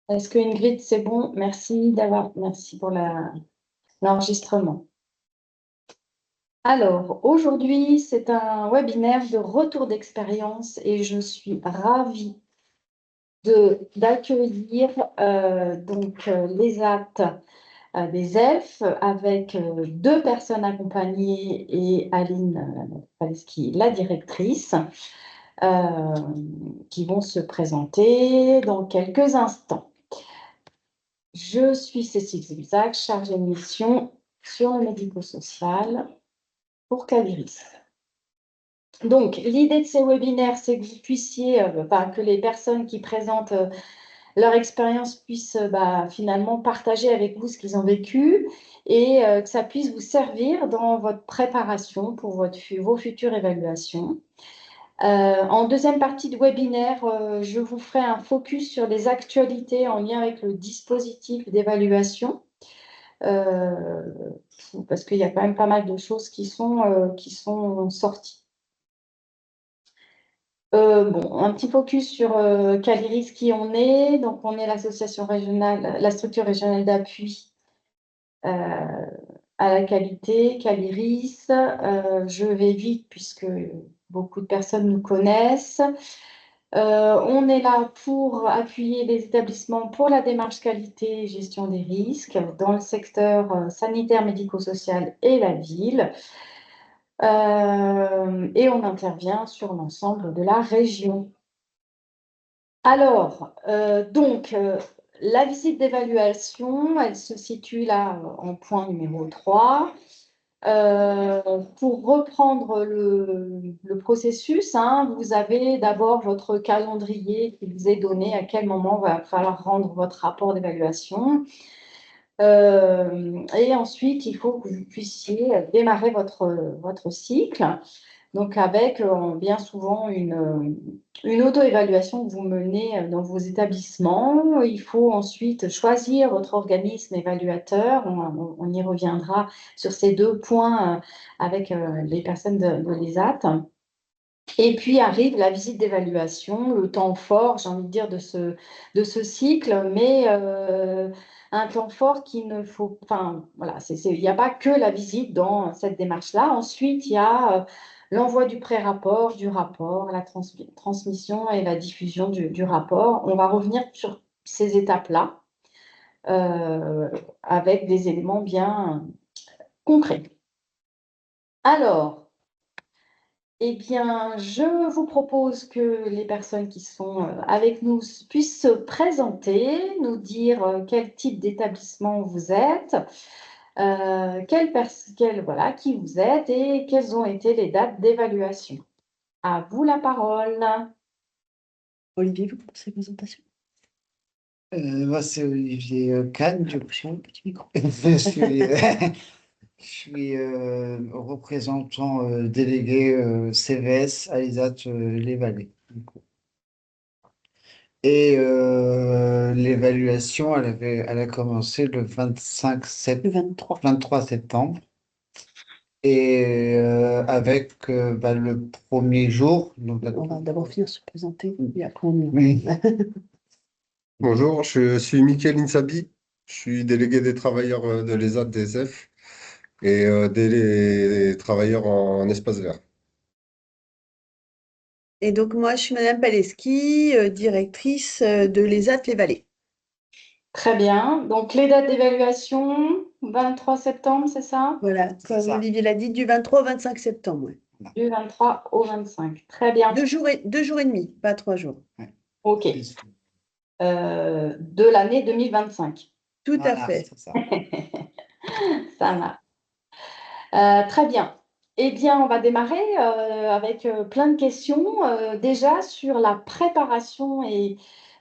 Est-ce que Ingrid, c'est bon? Merci pour l'enregistrement. Alors, aujourd'hui, c'est un webinaire de retour d'expérience et je suis ravie d'accueillir les actes des elfes avec deux personnes accompagnées et Aline Paleski, la directrice, euh, qui vont se présenter dans quelques instants. Je suis Cécile Zigzag, chargée de mission sur le médico-social pour Caliris. Donc, l'idée de ces webinaires, c'est que vous puissiez, que les personnes qui présentent leur expérience puissent finalement partager avec vous ce qu'ils ont vécu et que ça puisse vous servir dans votre préparation pour vos futures évaluations. En deuxième partie de webinaire, je vous ferai un focus sur les actualités en lien avec le dispositif d'évaluation. Parce qu'il y a quand même pas mal de choses qui sont sorties. Un petit focus sur Caliris, qui on est. Donc, on est l'association régionale, la structure régionale d'appui à la qualité, Caliris. Je vais vite puisque beaucoup de personnes nous connaissent. On est là pour appuyer les établissements pour la démarche qualité et gestion des risques dans le secteur sanitaire, médico-social et la ville. Et on intervient sur l'ensemble de la région. Alors, la visite d'évaluation, elle se situe là en point numéro 3. Pour reprendre le processus, vous avez d'abord votre calendrier qui vous est donné, à quel moment va falloir rendre votre rapport d'évaluation. Et ensuite, il faut que vous puissiez démarrer votre cycle, donc avec bien souvent une auto-évaluation que vous menez dans vos établissements. Il faut ensuite choisir votre organisme évaluateur. On y reviendra sur ces deux points avec les personnes de l'ESAT. Et puis arrive la visite d'évaluation, le temps fort, j'ai envie de dire, de ce cycle, mais un temps fort qui ne faut... Enfin, voilà, il n'y a pas que la visite dans cette démarche-là. Ensuite, il y a l'envoi du pré-rapport, du rapport, la transmission et la diffusion du rapport. On va revenir sur ces étapes-là avec des éléments bien concrets. Alors, eh bien, je vous propose que les personnes qui sont avec nous puissent se présenter, nous dire quel type d'établissement vous êtes, qui vous êtes et quelles ont été les dates d'évaluation. À vous la parole. Olivier, vous commencez la présentation? Moi, c'est Olivier Kahn. Petit micro. Je suis représentant délégué CVS à l'ISAT Les Vallées. Et l'évaluation, elle a commencé le 23 septembre. Et avec le premier jour. Donc, On va d'abord finir se présenter et après on y va. Oui. Bonjour, je suis Mickaël Insabi, je suis délégué des travailleurs de l'ESAT DSF et des travailleurs en espace vert. Et donc moi, je suis Madame Paleski, directrice de l'ESAT Les Vallées. Très bien. Donc, les dates d'évaluation, 23 septembre, c'est ça? Voilà, comme ça. Olivier l'a dit, du 23 au 25 septembre. Ouais. Du 23 au 25. Très bien. 2 jours et demi, pas 3 jours. OK. De l'année 2025. Tout à Voilà, fait. c'est ça. Ça marche. Très bien. Eh bien, on va démarrer avec plein de questions. Déjà sur la préparation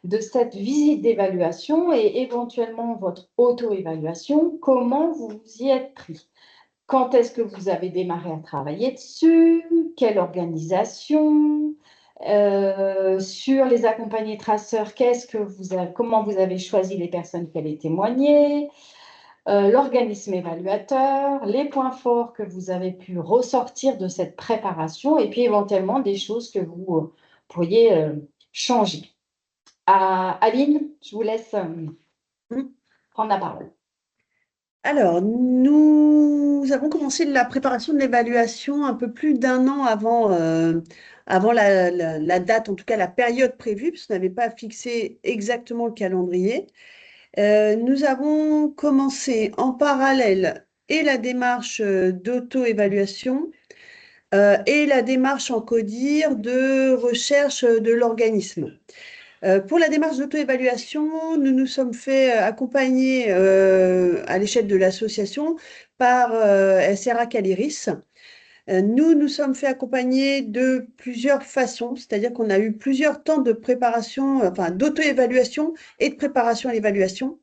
de cette visite d'évaluation et éventuellement votre auto-évaluation. Comment vous y êtes pris? Quand est-ce que vous avez démarré à travailler dessus? Quelle organisation? Sur les accompagnés traceurs, comment vous avez choisi les personnes qui allaient témoigner? L'organisme évaluateur, les points forts que vous avez pu ressortir de cette préparation et puis éventuellement des choses que vous pourriez changer. Aline, je vous laisse Mm. prendre la parole. Alors, nous avons commencé la préparation de l'évaluation un peu plus d'un an avant la date, en tout cas la période prévue, parce qu'on n'avait pas fixé exactement le calendrier. Nous avons commencé en parallèle et la démarche d'auto-évaluation et la démarche en CODIR de recherche de l'organisme. Pour la démarche d'auto-évaluation, nous nous sommes fait accompagner à l'échelle de l'association par SRA Caliris. Nous nous sommes fait accompagner de plusieurs façons, c'est-à-dire qu'on a eu plusieurs temps de préparation, enfin d'auto-évaluation et de préparation à l'évaluation.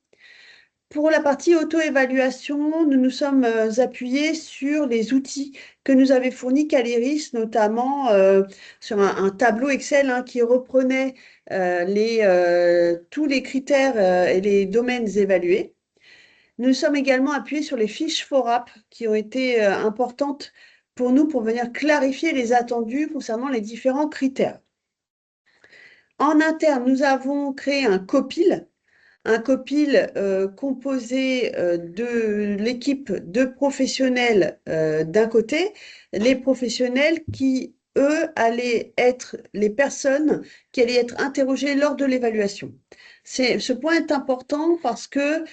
Pour la partie auto-évaluation, nous nous sommes appuyés sur les outils que nous avait fournis Caliris, notamment sur un tableau Excel qui reprenait tous les critères et les domaines évalués. Nous sommes également appuyés sur les fiches FORAP qui ont été importantes pour nous pour venir clarifier les attendus concernant les différents critères. En interne, nous avons créé un COPIL composé de l'équipe de professionnels d'un côté, les professionnels qui, eux, allaient être les personnes qui allaient être interrogées lors de l'évaluation. Ce point est important parce que,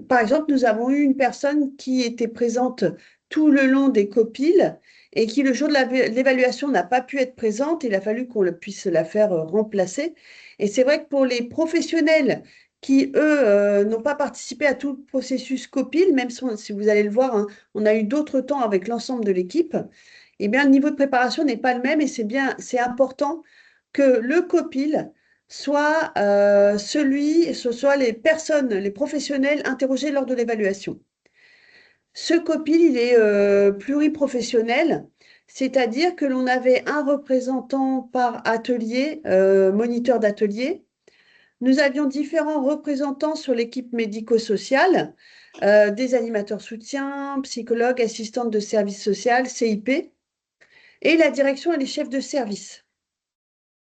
par exemple, nous avons eu une personne qui était présente tout le long des copiles et qui, le jour de l'évaluation, n'a pas pu être présente. Il a fallu qu'on puisse la faire remplacer. Et c'est vrai que pour les professionnels qui, eux, n'ont pas participé à tout le processus COPIL, même si vous allez le voir, on a eu d'autres temps avec l'ensemble de l'équipe, eh bien, le niveau de préparation n'est pas le même et c'est important que le COPIL soit ce soit les personnes, les professionnels interrogés lors de l'évaluation. Ce COPIL, il est pluriprofessionnel, c'est-à-dire que l'on avait un représentant par atelier, moniteur d'atelier. Nous avions différents représentants sur l'équipe médico-sociale, des animateurs soutien, psychologues, assistantes de service social, CIP, et la direction et les chefs de service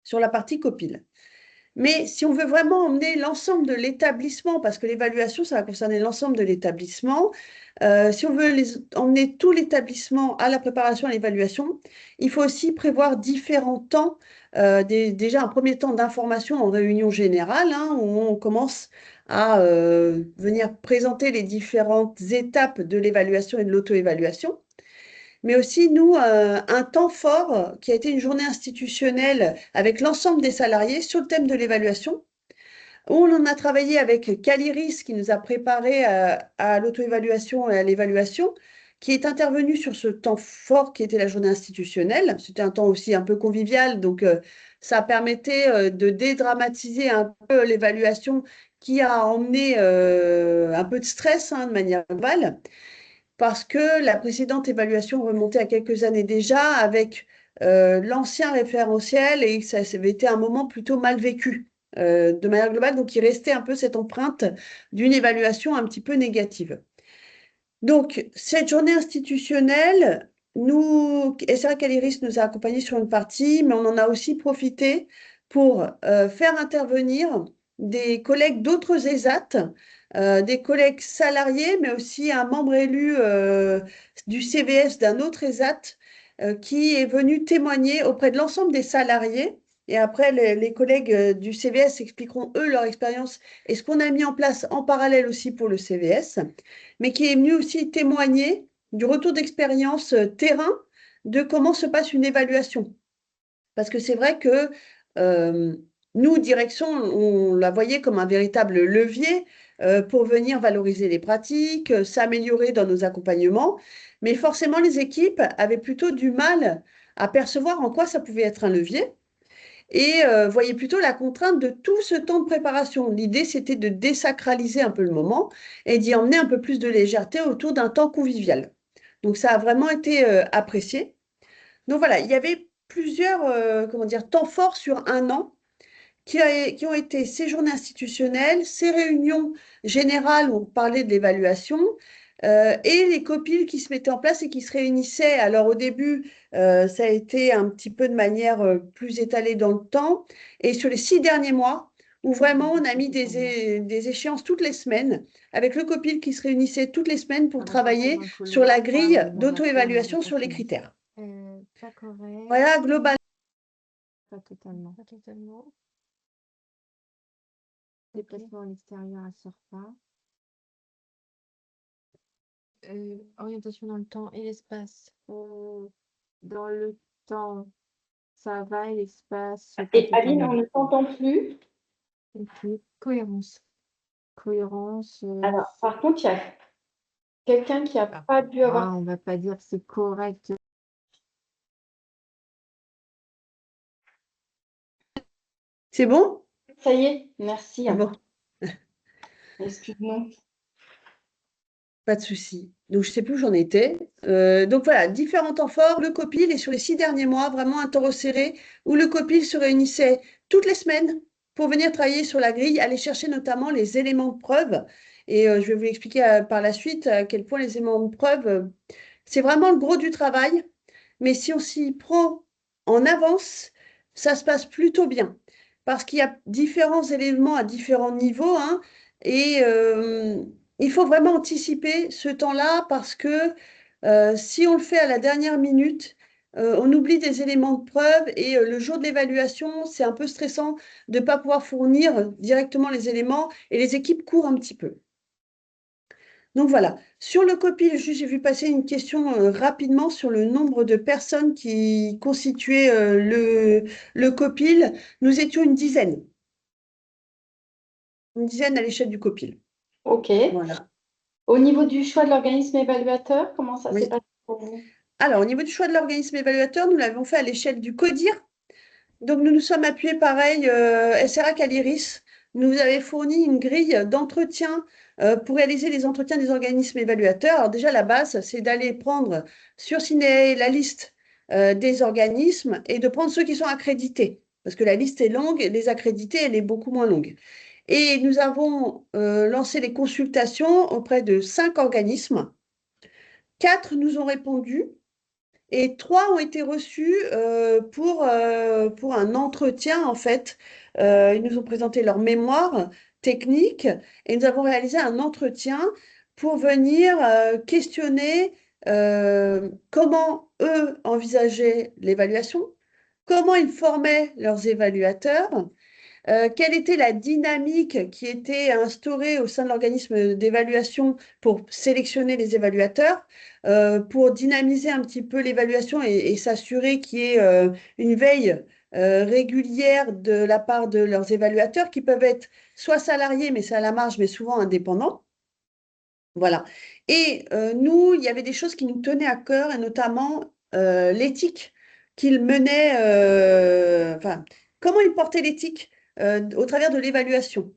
sur la partie COPIL. Mais si on veut vraiment emmener l'ensemble de l'établissement, parce que l'évaluation, ça va concerner l'ensemble de l'établissement, si on veut emmener tout l'établissement à la préparation à l'évaluation, il faut aussi prévoir différents temps. Déjà, un premier temps d'information en réunion générale, où on commence à venir présenter les différentes étapes de l'évaluation et de l'auto-évaluation. Mais aussi, nous, un temps fort qui a été une journée institutionnelle avec l'ensemble des salariés sur le thème de l'évaluation, où on en a travaillé avec Caliris qui nous a préparé à l'auto-évaluation et à l'évaluation, qui est intervenu sur ce temps fort qui était la journée institutionnelle. C'était un temps aussi un peu convivial, donc ça permettait de dédramatiser un peu l'évaluation qui a emmené un peu de stress de manière globale parce que la précédente évaluation remontait à quelques années déjà avec l'ancien référentiel et ça avait été un moment plutôt mal vécu de manière globale. Donc, il restait un peu cette empreinte d'une évaluation un petit peu négative. Donc, cette journée institutionnelle, SRA Caliris nous a accompagnés sur une partie, mais on en a aussi profité pour faire intervenir des collègues d'autres ESAT, des collègues salariés, mais aussi un membre élu du CVS d'un autre ESAT qui est venu témoigner auprès de l'ensemble des salariés. Et après, les collègues du CVS expliqueront, eux, leur expérience et ce qu'on a mis en place en parallèle aussi pour le CVS, mais qui est venu aussi témoigner du retour d'expérience terrain de comment se passe une évaluation. Parce que c'est vrai que nous, direction, on la voyait comme un véritable levier pour venir valoriser les pratiques, s'améliorer dans nos accompagnements. Mais forcément, les équipes avaient plutôt du mal à percevoir en quoi ça pouvait être un levier et voyaient plutôt la contrainte de tout ce temps de préparation. L'idée, c'était de désacraliser un peu le moment et d'y emmener un peu plus de légèreté autour d'un temps convivial. Donc, ça a vraiment été apprécié. Donc voilà, il y avait plusieurs temps forts sur un an qui ont été ces journées institutionnelles, ces réunions générales où on parlait de l'évaluation, et les copiles qui se mettaient en place et qui se réunissaient. Alors au début, ça a été un petit peu de manière plus étalée dans le temps. Et sur les 6 derniers mois, où vraiment on a mis des échéances toutes les semaines, avec le copil qui se réunissait toutes les semaines pour travailler sur la grille d'auto-évaluation sur les critères. Pas correct. Voilà, globalement. Pas totalement. Pas totalement. Déplacement à l'extérieur, elle sort pas. Orientation dans le temps et l'espace. Dans le temps, ça va et l'espace. Et Aline, on ne t'entend plus. Et puis, cohérence. Cohérence. Alors, par contre, il y a quelqu'un qui n'a pas dû avoir. On va pas dire que c'est correct. C'est bon? Ça y est, merci. Bon, Excuse-nous. pas de souci. Donc, je ne sais plus où j'en étais. Donc, voilà, différents temps forts. Le copil et sur les 6 derniers mois, vraiment un temps resserré où le copil se réunissait toutes les semaines pour venir travailler sur la grille, aller chercher notamment les éléments de preuve. Et je vais vous expliquer par la suite à quel point les éléments de preuve, c'est vraiment le gros du travail. Mais si on s'y prend en avance, ça se passe plutôt bien. Parce qu'il y a différents éléments à différents niveaux, hein, et il faut vraiment anticiper ce temps-là parce que si on le fait à la dernière minute, on oublie des éléments de preuve et le jour de l'évaluation, c'est un peu stressant de ne pas pouvoir fournir directement les éléments et les équipes courent un petit peu. Donc voilà, sur le copil, j'ai vu passer une question rapidement sur le nombre de personnes qui constituaient le copil. Nous étions une dizaine. Une dizaine à l'échelle du copil. OK. Voilà. Au niveau du choix de l'organisme évaluateur, comment ça Oui. s'est passé pour vous? Alors, au niveau du choix de l'organisme évaluateur, nous l'avons fait à l'échelle du CODIR. Donc, nous nous sommes appuyés, pareil, SRA Caliris nous avait fourni une grille d'entretien pour réaliser les entretiens des organismes évaluateurs. Alors déjà, la base, c'est d'aller prendre sur Ciné la liste des organismes et de prendre ceux qui sont accrédités. Parce que la liste est longue et les accrédités, elle est beaucoup moins longue. Et nous avons lancé les consultations auprès de 5 organismes. 4 nous ont répondu et 3 ont été reçus pour un entretien, en fait. Ils nous ont présenté leur mémoire technique et nous avons réalisé un entretien pour venir questionner comment eux envisageaient l'évaluation, comment ils formaient leurs évaluateurs, quelle était la dynamique qui était instaurée au sein de l'organisme d'évaluation pour sélectionner les évaluateurs, pour dynamiser un petit peu l'évaluation et s'assurer qu'il y ait une veille régulière de la part de leurs évaluateurs qui peuvent être soit salariés, mais c'est à la marge, mais souvent indépendants. Voilà. Et nous, il y avait des choses qui nous tenaient à cœur, et notamment l'éthique qu'ils menaient, enfin, comment ils portaient l'éthique au travers de l'évaluation.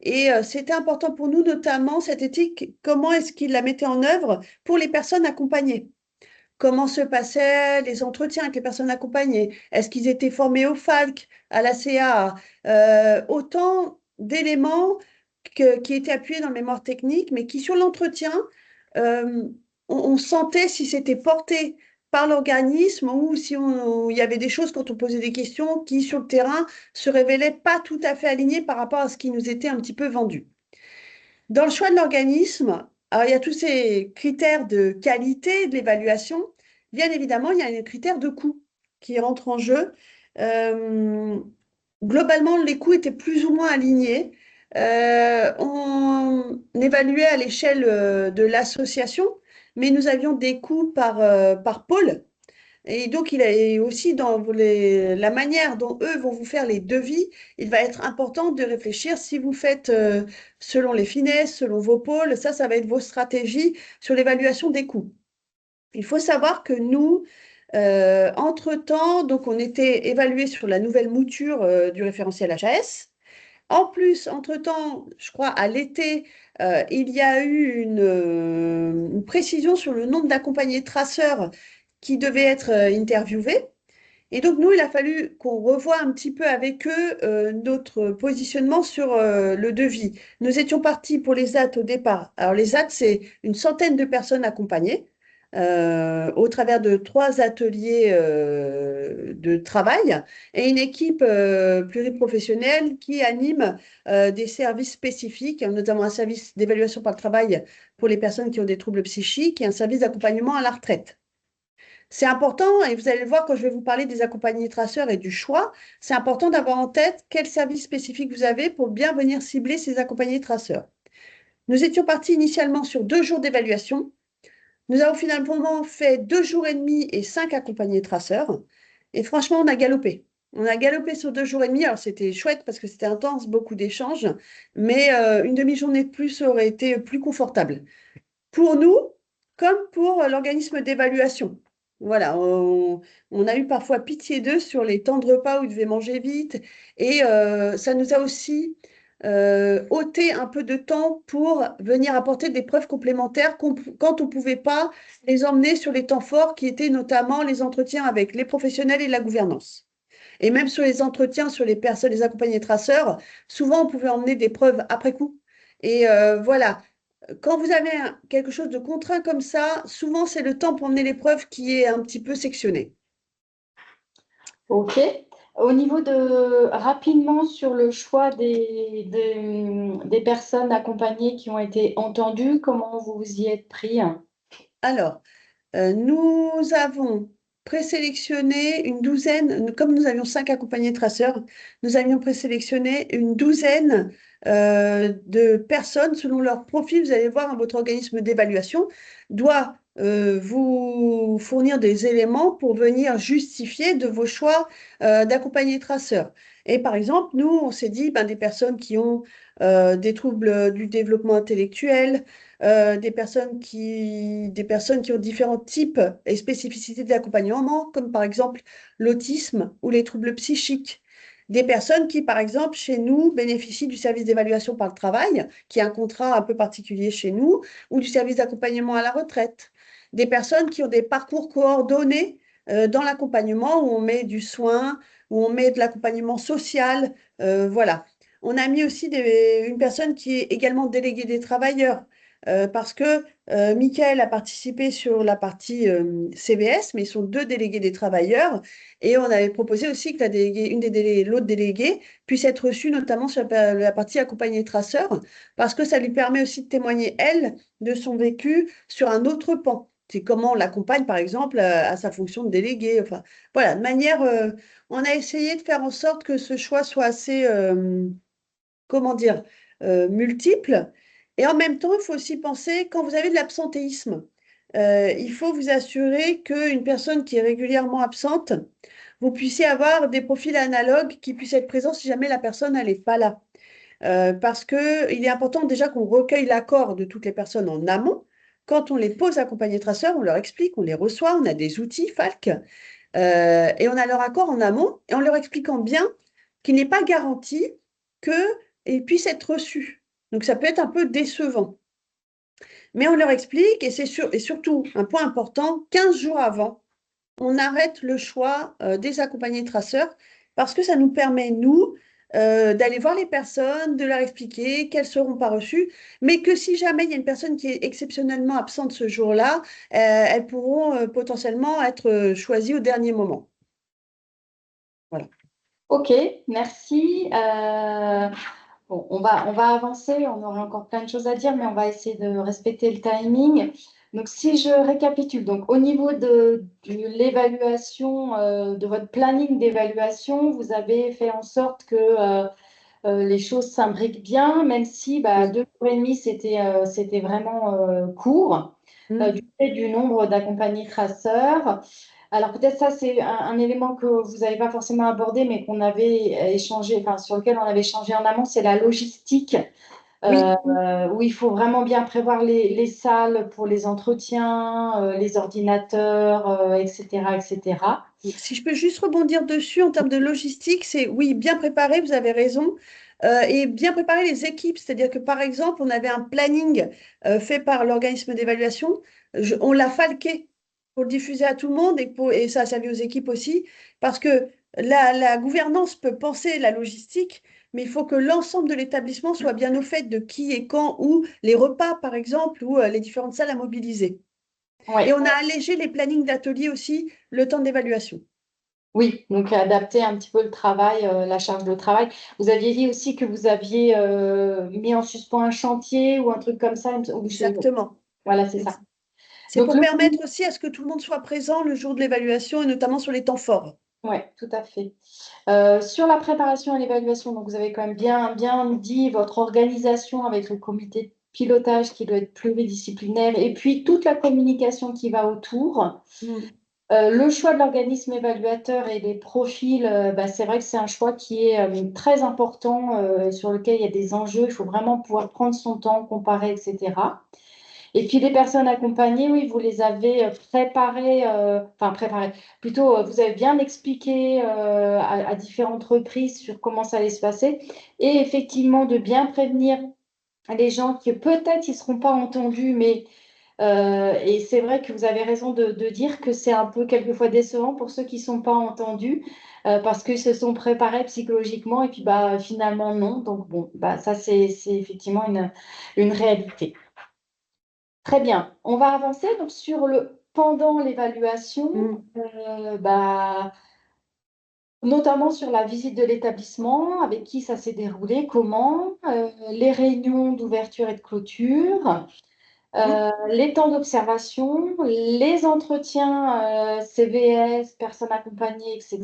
Et c'était important pour nous, notamment cette éthique, comment est-ce qu'ils la mettaient en œuvre pour les personnes accompagnées? Comment se passaient les entretiens avec les personnes accompagnées? Est-ce qu'ils étaient formés au FALC, à la CA? Autant d'éléments qui étaient appuyés dans le mémoire technique, mais qui, sur l'entretien, on sentait si c'était porté par l'organisme ou si il y avait des choses quand on posait des questions qui, sur le terrain, se révélaient pas tout à fait alignées par rapport à ce qui nous était un petit peu vendu. Dans le choix de l'organisme, alors il y a tous ces critères de qualité de l'évaluation. Bien évidemment, il y a un critère de coût qui rentre en jeu. Globalement, les coûts étaient plus ou moins alignés. On évaluait à l'échelle de l'association, mais nous avions des coûts par pôle. Et donc, il est aussi dans la manière dont eux vont vous faire les devis, il va être important de réfléchir si vous faites selon les finesses, selon vos pôles, ça va être vos stratégies sur l'évaluation des coûts. Il faut savoir que nous, entre-temps, donc on était évalués sur la nouvelle mouture du référentiel HAS. En plus, entre-temps, je crois à l'été, il y a eu une précision sur le nombre d'accompagnés traceurs qui devaient être interviewés. Et donc, nous, il a fallu qu'on revoie un petit peu avec eux notre positionnement sur le devis. Nous étions partis pour les ZAT au départ. Alors, les ZAT, c'est une centaine de personnes accompagnées au travers de 3 ateliers de travail et une équipe pluriprofessionnelle qui anime des services spécifiques, notamment un service d'évaluation par le travail pour les personnes qui ont des troubles psychiques et un service d'accompagnement à la retraite. C'est important, et vous allez le voir quand je vais vous parler des accompagnés traceurs et du choix, c'est important d'avoir en tête quel service spécifique vous avez pour bien venir cibler ces accompagnés traceurs. Nous étions partis initialement sur 2 jours d'évaluation. Nous avons finalement fait 2 jours et demi et 5 accompagnés traceurs. Et franchement, on a galopé. On a galopé sur 2 jours et demi. Alors, c'était chouette parce que c'était intense, beaucoup d'échanges. Mais une demi-journée de plus aurait été plus confortable pour nous comme pour l'organisme d'évaluation. Voilà, on a eu parfois pitié d'eux sur les temps de repas où ils devaient manger vite et ça nous a aussi ôté un peu de temps pour venir apporter des preuves complémentaires quand on ne pouvait pas les emmener sur les temps forts qui étaient notamment les entretiens avec les professionnels et la gouvernance. Et même sur les entretiens sur les personnes, les accompagnés traceurs, souvent on pouvait emmener des preuves après coup. Et voilà, quand vous avez quelque chose de contraint comme ça, souvent c'est le temps pour emmener l'épreuve qui est un petit peu sectionné. Ok. Au niveau rapidement sur le choix des personnes accompagnées qui ont été entendues, comment vous vous y êtes pris? Alors, nous avons présélectionné une douzaine, comme nous avions 5 accompagnés traceurs, nous avions présélectionné une douzaine de personnes selon leur profil. Vous allez voir, votre organisme d'évaluation doit vous fournir des éléments pour venir justifier de vos choix d'accompagnés traceurs. Et par exemple, nous, on s'est dit, ben, des personnes qui ont des troubles du développement intellectuel, des personnes qui ont différents types et spécificités d'accompagnement, comme par exemple l'autisme ou les troubles psychiques. Des personnes qui, par exemple, chez nous, bénéficient du service d'évaluation par le travail, qui est un contrat un peu particulier chez nous, ou du service d'accompagnement à la retraite. Des personnes qui ont des parcours coordonnés dans l'accompagnement, où on met du soin, où on met de l'accompagnement social. Voilà. On a mis aussi une personne qui est également déléguée des travailleurs, parce que Michael a participé sur la partie CVS, mais ils sont 2 délégués des travailleurs. Et on avait proposé aussi que l'autre déléguée puisse être reçue notamment sur la partie accompagnée traceur, parce que ça lui permet aussi de témoigner, elle, de son vécu sur un autre pan. C'est comment on l'accompagne, par exemple, à sa fonction de délégué. Enfin, voilà, de manière, on a essayé de faire en sorte que ce choix soit assez, comment dire, multiple. Et en même temps, il faut aussi penser, quand vous avez de l'absentéisme, il faut vous assurer qu'une personne qui est régulièrement absente, vous puissiez avoir des profils analogues qui puissent être présents si jamais la personne n'est pas là. Parce qu'il est important déjà qu'on recueille l'accord de toutes les personnes en amont. Quand on les pose accompagnés traceurs, on leur explique, on les reçoit, on a des outils FALC, et on a leur accord en amont, et en leur expliquant bien qu'il n'est pas garanti qu'ils puissent être reçus. Donc ça peut être un peu décevant. Mais on leur explique, et et surtout, un point important, 15 jours avant, on arrête le choix des accompagnés traceurs parce que ça nous permet, nous, d'aller voir les personnes, de leur expliquer qu'elles ne seront pas reçues, mais que si jamais il y a une personne qui est exceptionnellement absente ce jour-là, elles pourront potentiellement être choisies au dernier moment. Voilà. Ok, merci. Bon, on va avancer, on aurait encore plein de choses à dire, mais on va essayer de respecter le timing. Donc, si je récapitule, donc au niveau de l'évaluation, de votre planning d'évaluation, vous avez fait en sorte que les choses s'imbriquent bien, même si bah, 2 jours et demi, c'était vraiment court, du fait du nombre d'accompagnés traceurs. Alors peut-être ça, c'est un élément que vous n'avez pas forcément abordé, mais qu'on avait échangé, enfin, sur lequel on avait échangé en amont, c'est la logistique, Oui. où il faut vraiment bien prévoir les salles pour les entretiens, les ordinateurs, etc., etc. Si je peux juste rebondir dessus en termes de logistique, c'est oui, bien préparé, vous avez raison, et bien préparer les équipes. C'est-à-dire que par exemple, on avait un planning fait par l'organisme d'évaluation, on l'a falqué. pour le diffuser à tout le monde et ça a servi aux équipes aussi, parce que la gouvernance peut penser la logistique, mais il faut que l'ensemble de l'établissement soit bien au fait de qui et quand, où, les repas par exemple, ou les différentes salles à mobiliser. Et Ouais. on a allégé les plannings d'ateliers aussi, le temps d'évaluation. Oui, donc adapter un petit peu le travail, la charge de travail. Vous aviez dit aussi que vous aviez mis en suspens un chantier ou un truc comme ça. Exactement. Voilà, c'est ça. C'est Donc pour permettre aussi à ce que tout le monde soit présent le jour de l'évaluation et notamment sur les temps forts. oui, tout à fait. Sur la préparation à l'évaluation, donc vous avez quand même bien dit votre organisation avec le comité de pilotage qui doit être pluridisciplinaire et puis toute la communication qui va autour. Mm. Le choix de l'organisme évaluateur et des profils, c'est vrai que c'est un choix qui est très important, sur lequel il y a des enjeux. Il faut vraiment pouvoir prendre son temps, comparer, etc. Et puis les personnes accompagnées, oui, vous les avez préparées, plutôt, vous avez bien expliqué à différentes reprises sur comment ça allait se passer. Et effectivement, de bien prévenir les gens qui peut-être ils ne seront pas entendus, mais et c'est vrai que vous avez raison de dire que c'est un peu quelquefois décevant pour ceux qui ne sont pas entendus, parce qu'ils se sont préparés psychologiquement et puis finalement non. Donc bon, ça c'est effectivement une réalité. Très bien, on va avancer donc sur le pendant l'évaluation, Mm. notamment sur la visite de l'établissement, avec qui ça s'est déroulé, comment, les réunions d'ouverture et de clôture. Mm. Les temps d'observation, les entretiens CVS, personnes accompagnées, etc.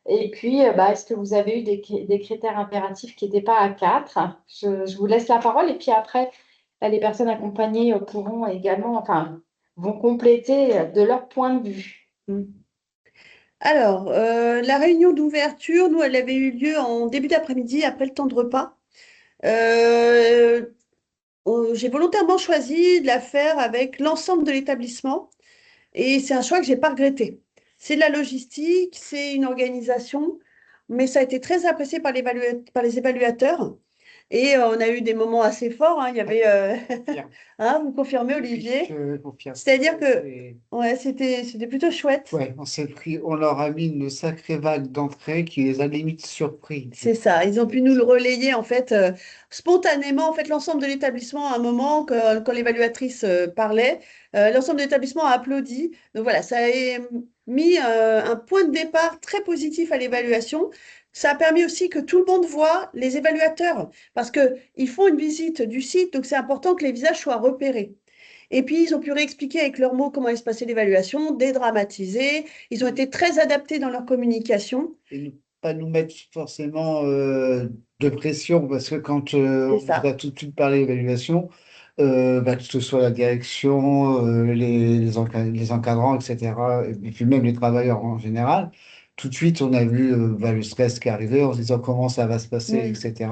Et puis, est-ce que vous avez eu des critères impératifs qui n'étaient pas à 4? Je vous laisse la parole. Et puis après, là, les personnes accompagnées pourront également, enfin, vont compléter de leur point de vue. Mm. Alors, la réunion d'ouverture, nous, elle avait eu lieu en début d'après-midi, après le temps de repas. Euh, j'ai volontairement choisi de la faire avec l'ensemble de l'établissement et c'est un choix que j'ai pas regretté. C'est de la logistique, c'est une organisation, mais ça a été très apprécié par les évaluateurs. Et on a eu des moments assez forts, hein. Il y avait, Bien. hein, vous confirmez, Olivier? Je confirme. C'est-à-dire que, Et- ouais, c'était plutôt chouette. Ouais, on leur a mis une sacrée vague d'entrée qui les a limite surpris. C'est ça. Ils ont pu nous le relayer en fait spontanément. En fait, l'ensemble de l'établissement, à un moment, quand l'évaluatrice parlait, l'ensemble de l'établissement a applaudi. Donc voilà, ça a mis un point de départ très positif à l'évaluation. Ça a permis aussi que tout le monde voit les évaluateurs parce que ils font une visite du site, donc c'est important que les visages soient repérés. Et puis, ils ont pu réexpliquer avec leurs mots comment allait se passer l'évaluation, dédramatiser. Ils ont été très adaptés dans leur communication. Et pas nous mettre forcément de pression, parce que quand C'est on vous ça. a tout de suite parlé d'évaluation, que ce soit la direction, les encadrants, etc., et puis même les travailleurs en général, tout de suite on a vu le stress qui arrivait en se disant comment ça va se passer, Mm. etc.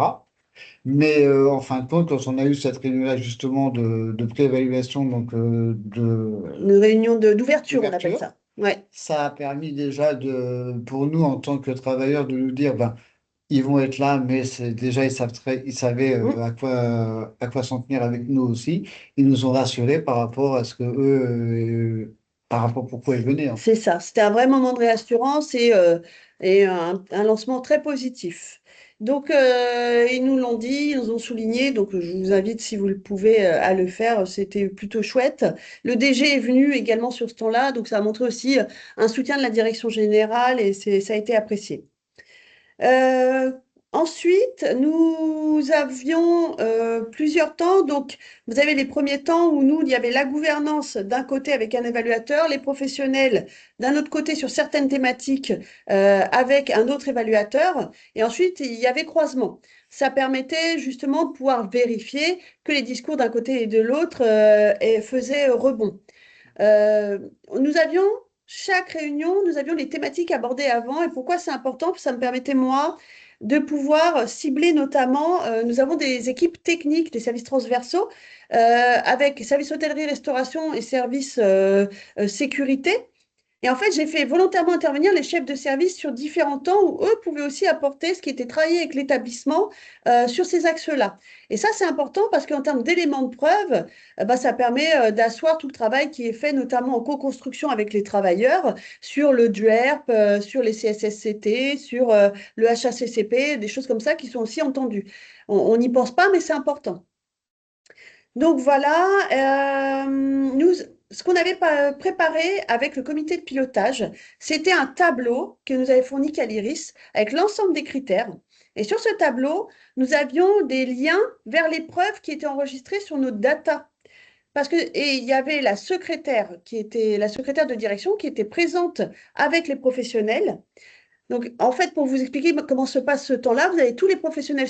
Mais en fin de compte, quand on a eu cette réunion-là justement de pré-évaluation, donc Une réunion d'ouverture, on appelle d'ouverture, ça. Ouais, ça a permis déjà pour nous en tant que travailleurs de nous dire, ben, ils vont être là, mais déjà ils savaient Mm. à quoi s'en tenir avec nous aussi. Ils nous ont rassurés par rapport à ce que par rapport à pourquoi ils venaient, en fait. C'est ça. C'était un vrai moment de réassurance et un lancement très positif. Donc, ils nous l'ont dit, ils nous ont souligné. Donc, je vous invite, si vous le pouvez, à le faire. C'était plutôt chouette. Le DG est venu également sur ce temps-là. Donc, ça a montré aussi un soutien de la direction générale et ça a été apprécié. Euh, ensuite, nous avions plusieurs temps. Donc, vous avez les premiers temps où nous, il y avait la gouvernance d'un côté avec un évaluateur, les professionnels d'un autre côté sur certaines thématiques avec un autre évaluateur. Et ensuite, il y avait croisement. Ça permettait justement de pouvoir vérifier que les discours d'un côté et de l'autre faisaient rebond. Euh, nous avions, chaque réunion, nous avions les thématiques abordées avant. Et pourquoi c'est important? Ça me permettait, moi, de pouvoir cibler notamment, nous avons des équipes techniques, des services transversaux, avec services hôtellerie, restauration et services sécurité. Et en fait, j'ai fait volontairement intervenir les chefs de service sur différents temps où eux pouvaient aussi apporter ce qui était travaillé avec l'établissement sur ces axes-là. Et ça, c'est important parce qu'en termes d'éléments de preuve, bah, ça permet d'asseoir tout le travail qui est fait, notamment en co-construction avec les travailleurs, sur le DUERP, sur les CSSCT, sur le HACCP, des choses comme ça qui sont aussi entendues. On n'y pense pas, mais c'est important. Donc voilà, ce qu'on avait préparé avec le comité de pilotage, c'était un tableau que nous avait fourni Caliris avec l'ensemble des critères. Et sur ce tableau, nous avions des liens vers les preuves qui étaient enregistrées sur nos data. Et il y avait la secrétaire la secrétaire de direction qui était présente avec les professionnels. Donc, en fait, pour vous expliquer comment se passe ce temps-là, vous avez tous les professionnels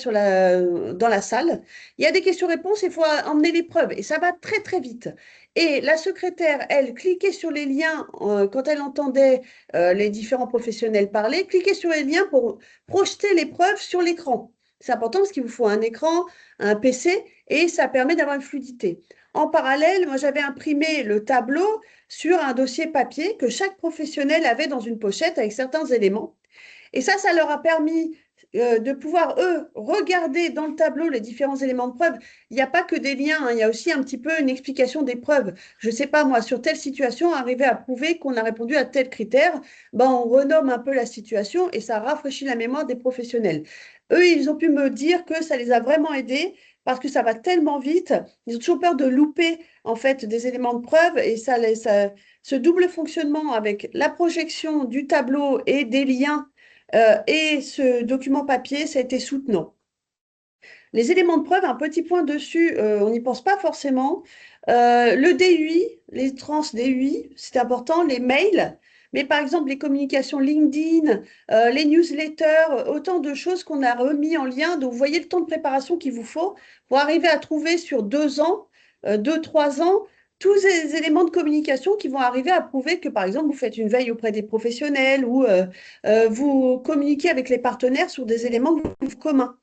dans la salle. Il y a des questions-réponses, il faut emmener les preuves et ça va très, très vite. Et la secrétaire, elle, cliquait sur les liens quand elle entendait les différents professionnels parler, cliquait sur les liens pour projeter les preuves sur l'écran. C'est important parce qu'il vous faut un écran, un PC et ça permet d'avoir une fluidité. En parallèle, moi, j'avais imprimé le tableau sur un dossier papier que chaque professionnel avait dans une pochette avec certains éléments. Et ça leur a permis de pouvoir, eux, regarder dans le tableau les différents éléments de preuve. Il n'y a pas que des liens, hein, il y a aussi un petit peu une explication des preuves. Je ne sais pas, moi, sur telle situation, arriver à prouver qu'on a répondu à tel critère, ben, on renomme un peu la situation et ça rafraîchit la mémoire des professionnels. Eux, ils ont pu me dire que ça les a vraiment aidés parce que ça va tellement vite. Ils ont toujours peur de louper, en fait, des éléments de preuve et ce double fonctionnement avec la projection du tableau et des liens et ce document papier, ça a été soutenant. Les éléments de preuve, un petit point dessus, on n'y pense pas forcément. Le DUI, les trans DUI, c'est important, les mails, mais par exemple les communications LinkedIn, les newsletters, autant de choses qu'on a remis en lien. Donc vous voyez le temps de préparation qu'il vous faut pour arriver à trouver sur 2 ans, 2, 3 ans, tous ces éléments de communication qui vont arriver à prouver que, par exemple, vous faites une veille auprès des professionnels ou vous communiquez avec les partenaires sur des éléments communs.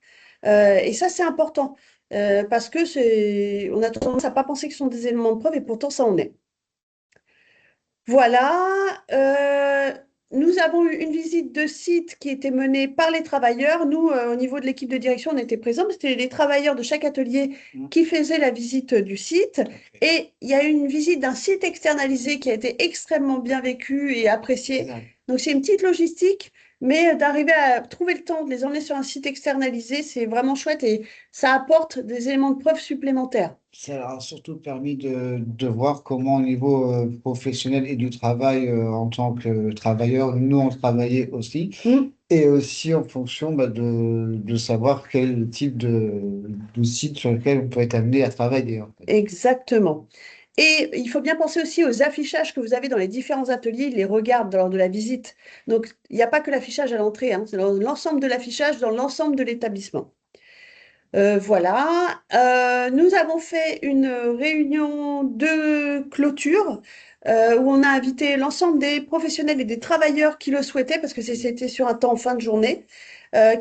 Et ça, c'est important parce que on a tendance à pas penser que ce sont des éléments de preuve et pourtant, ça en est. Voilà. Nous avons eu une visite de site qui était menée par les travailleurs. Nous, au niveau de l'équipe de direction, on était présents. C'était les travailleurs de chaque atelier qui faisaient la visite du site. Et il y a eu une visite d'un site externalisé qui a été extrêmement bien vécu et apprécié. Donc, c'est une petite logistique, mais d'arriver à trouver le temps de les emmener sur un site externalisé, c'est vraiment chouette et ça apporte des éléments de preuve supplémentaires. Ça a surtout permis de voir comment au niveau professionnel et du travail en tant que travailleur, nous on travaillait aussi, et aussi en fonction bah, de savoir quel type de site sur lequel on peut être amené à travailler, en fait. Exactement. Et il faut bien penser aussi aux affichages que vous avez dans les différents ateliers, ils les regardent lors de la visite. Donc, il n'y a pas que l'affichage à l'entrée, hein, c'est l'ensemble de l'affichage dans l'ensemble de l'établissement. Voilà. Nous avons fait une réunion de clôture où on a invité l'ensemble des professionnels et des travailleurs qui le souhaitaient, parce que c'était sur un temps en fin de journée,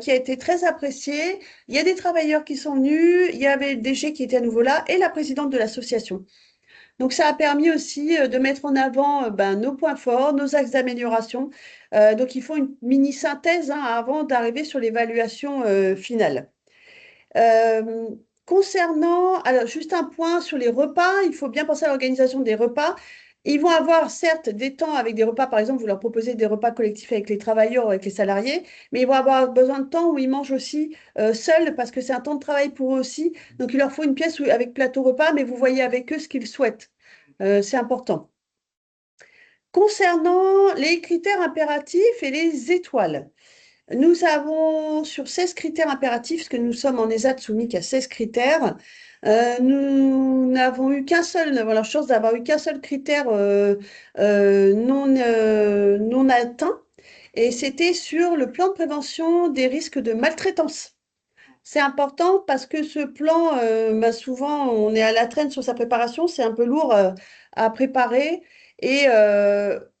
qui a été très apprécié. Il y a des travailleurs qui sont venus, il y avait le DG qui était à nouveau là et la présidente de l'association. Donc, ça a permis aussi de mettre en avant nos points forts, nos axes d'amélioration. Donc, il faut une mini-synthèse avant d'arriver sur l'évaluation finale. Concernant, alors juste un point sur les repas, il faut bien penser à l'organisation des repas. Ils vont avoir certes des temps avec des repas, par exemple, vous leur proposez des repas collectifs avec les travailleurs ou avec les salariés, mais ils vont avoir besoin de temps où ils mangent aussi seuls parce que c'est un temps de travail pour eux aussi. Donc il leur faut une pièce avec plateau repas, mais vous voyez avec eux ce qu'ils souhaitent. C'est important. Concernant les critères impératifs et les étoiles, nous avons sur 16 critères impératifs, parce que nous sommes en ESAT soumis qu'à 16 critères, nous n'avons eu qu'un seul, nous avons la chance d'avoir eu qu'un seul critère non atteint, et c'était sur le plan de prévention des risques de maltraitance. C'est important parce que ce plan, souvent, on est à la traîne sur sa préparation, c'est un peu lourd à préparer et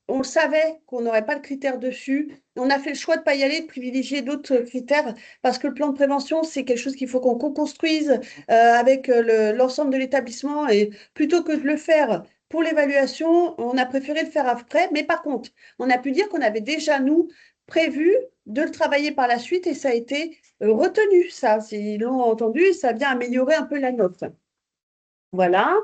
on savait qu'on n'aurait pas le critère dessus. On a fait le choix de ne pas y aller, de privilégier d'autres critères parce que le plan de prévention, c'est quelque chose qu'il faut qu'on co-construise avec l'ensemble de l'établissement et plutôt que de le faire pour l'évaluation, on a préféré le faire après, mais par contre, on a pu dire qu'on avait déjà, nous, prévu de le travailler par la suite et ça a été retenu, ça. Ils l'ont entendu et ça vient améliorer un peu la note. Voilà.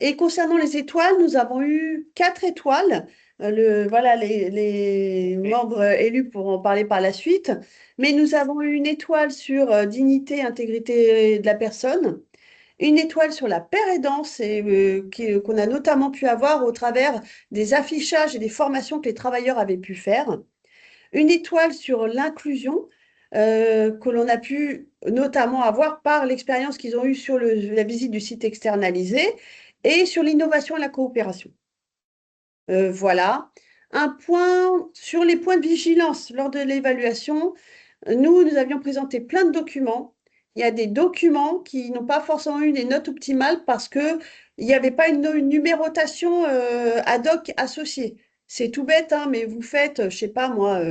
Et concernant les étoiles, nous avons eu 4 étoiles. Voilà, les membres élus pourront en parler par la suite. Mais nous avons eu une étoile sur dignité, intégrité de la personne, une étoile sur la paire aidance qu'on a notamment pu avoir au travers des affichages et des formations que les travailleurs avaient pu faire, une étoile sur l'inclusion que l'on a pu notamment avoir par l'expérience qu'ils ont eue sur la visite du site externalisé et sur l'innovation et la coopération. Voilà. Un point sur les points de vigilance lors de l'évaluation. Nous avions présenté plein de documents. Il y a des documents qui n'ont pas forcément eu des notes optimales parce qu'il n'y avait pas une numérotation ad hoc associée. C'est tout bête, hein, mais vous faites, je sais pas moi,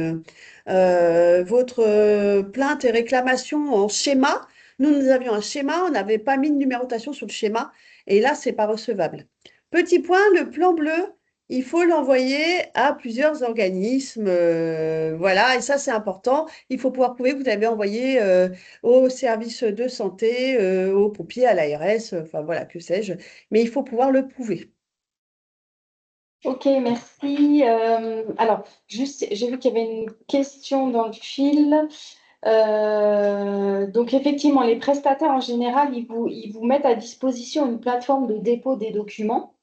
votre plainte et réclamation en schéma. Nous avions un schéma, on n'avait pas mis de numérotation sur le schéma, et là, c'est pas recevable. Petit point, le plan bleu, il faut l'envoyer à plusieurs organismes, voilà, et ça, c'est important. Il faut pouvoir prouver que vous avez envoyé au service de santé, aux pompiers, à l'ARS, enfin voilà, que sais-je, mais il faut pouvoir le prouver. Ok, merci. Alors, juste, j'ai vu qu'il y avait une question dans le fil. Donc, effectivement, les prestataires en général, ils vous mettent à disposition une plateforme de dépôt des documents,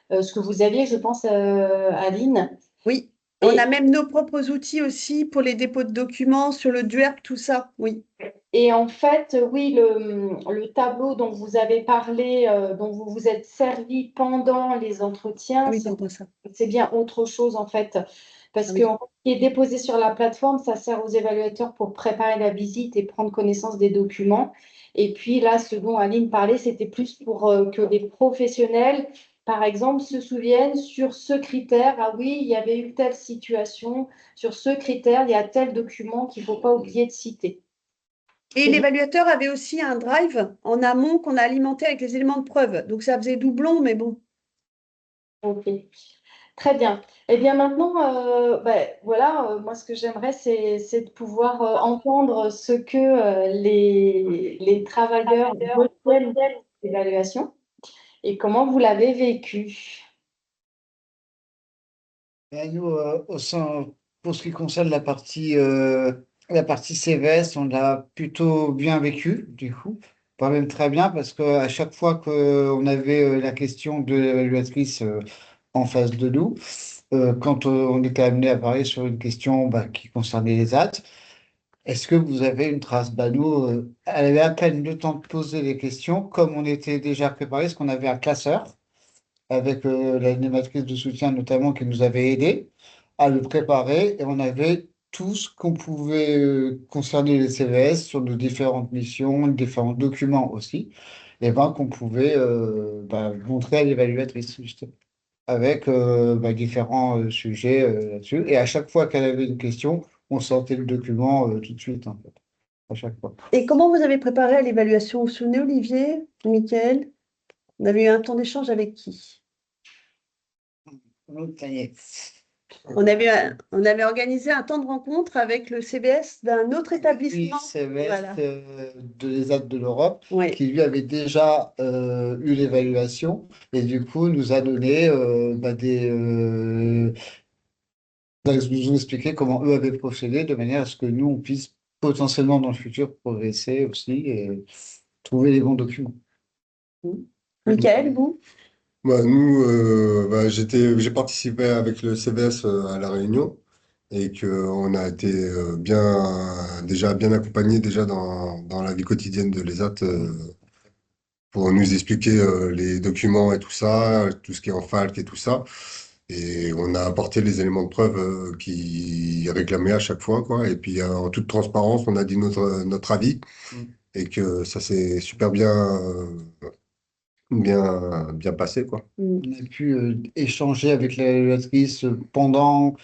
ce que vous aviez, je pense, Aline. Oui, on a Et, même nos propres outils aussi pour les dépôts de documents sur le DUERP, tout ça, oui. et en fait, oui, le tableau dont vous avez parlé, dont vous vous êtes servi pendant les Ah entretiens, oui, pardon, ça. c'est bien autre chose en fait. Parce Ah que oui. en fait, ce qui est déposé sur la plateforme, ça sert aux évaluateurs pour préparer la visite et prendre connaissance des documents. Et puis là, ce dont Aline parlait, c'était plus pour que les professionnels, par exemple, se souviennent sur ce critère. Ah oui, il y avait eu telle situation. Sur ce critère, il y a tel document qu'il ne faut pas oublier de citer. Et C'est bien. l'évaluateur avait aussi un drive en amont qu'on a alimenté avec les éléments de preuve. Donc ça faisait doublon, mais bon. Ok. Très bien. Eh bien maintenant, voilà, moi ce que j'aimerais, c'est de pouvoir entendre ce que les travailleurs retiennent de l'évaluation et comment vous l'avez vécu. Et nous, pour ce qui concerne la partie CVS, on l'a plutôt bien vécu, du coup. Pas même très bien, parce qu'à chaque fois qu'on avait la question de l'évaluatrice en face de nous, quand on était amené à parler sur une question bah, qui concernait les actes, est-ce que vous avez une trace? Bah, nous, elle avait à peine le temps de poser les questions, comme on était déjà préparé, parce qu'on avait un classeur avec l'animatrice de soutien notamment qui nous avait aidé à le préparer et on avait tout ce qu'on pouvait concerner les CVS sur nos différentes missions, différents documents aussi, et ben, qu'on pouvait bah, montrer à l'évaluatrice justement, avec bah, différents sujets là-dessus. Et à chaque fois qu'elle avait une question, on sortait le document tout de suite en fait, à chaque fois. Et comment vous avez préparé à l'évaluation? Vous vous souvenez, Olivier, Mickaël? On avait eu un temps d'échange avec qui? Donc, ça y est. On avait organisé un temps de rencontre avec le CBS d'un autre Oui, établissement. CVS Voilà. de l'ESAT de l'Europe, Oui. qui lui avait déjà eu l'évaluation et du coup nous a donné bah, nous ont expliqué comment eux avaient procédé de manière à ce que nous on puisse potentiellement dans le futur progresser aussi et trouver les bons documents. Mickaël, vous? Bah, nous, bah, j'ai participé avec le CVS à la réunion et qu'on a été déjà bien accompagnés déjà dans la vie quotidienne de l'ESAT pour nous expliquer les documents et tout ce qui est en FALC et tout ça. Et on a apporté les éléments de preuve qui réclamaient à chaque fois, quoi. Et puis en toute transparence, on a dit notre avis Mm. et que ça s'est super bien passé, quoi. Mm. On a pu échanger avec l'évaluatrice pendant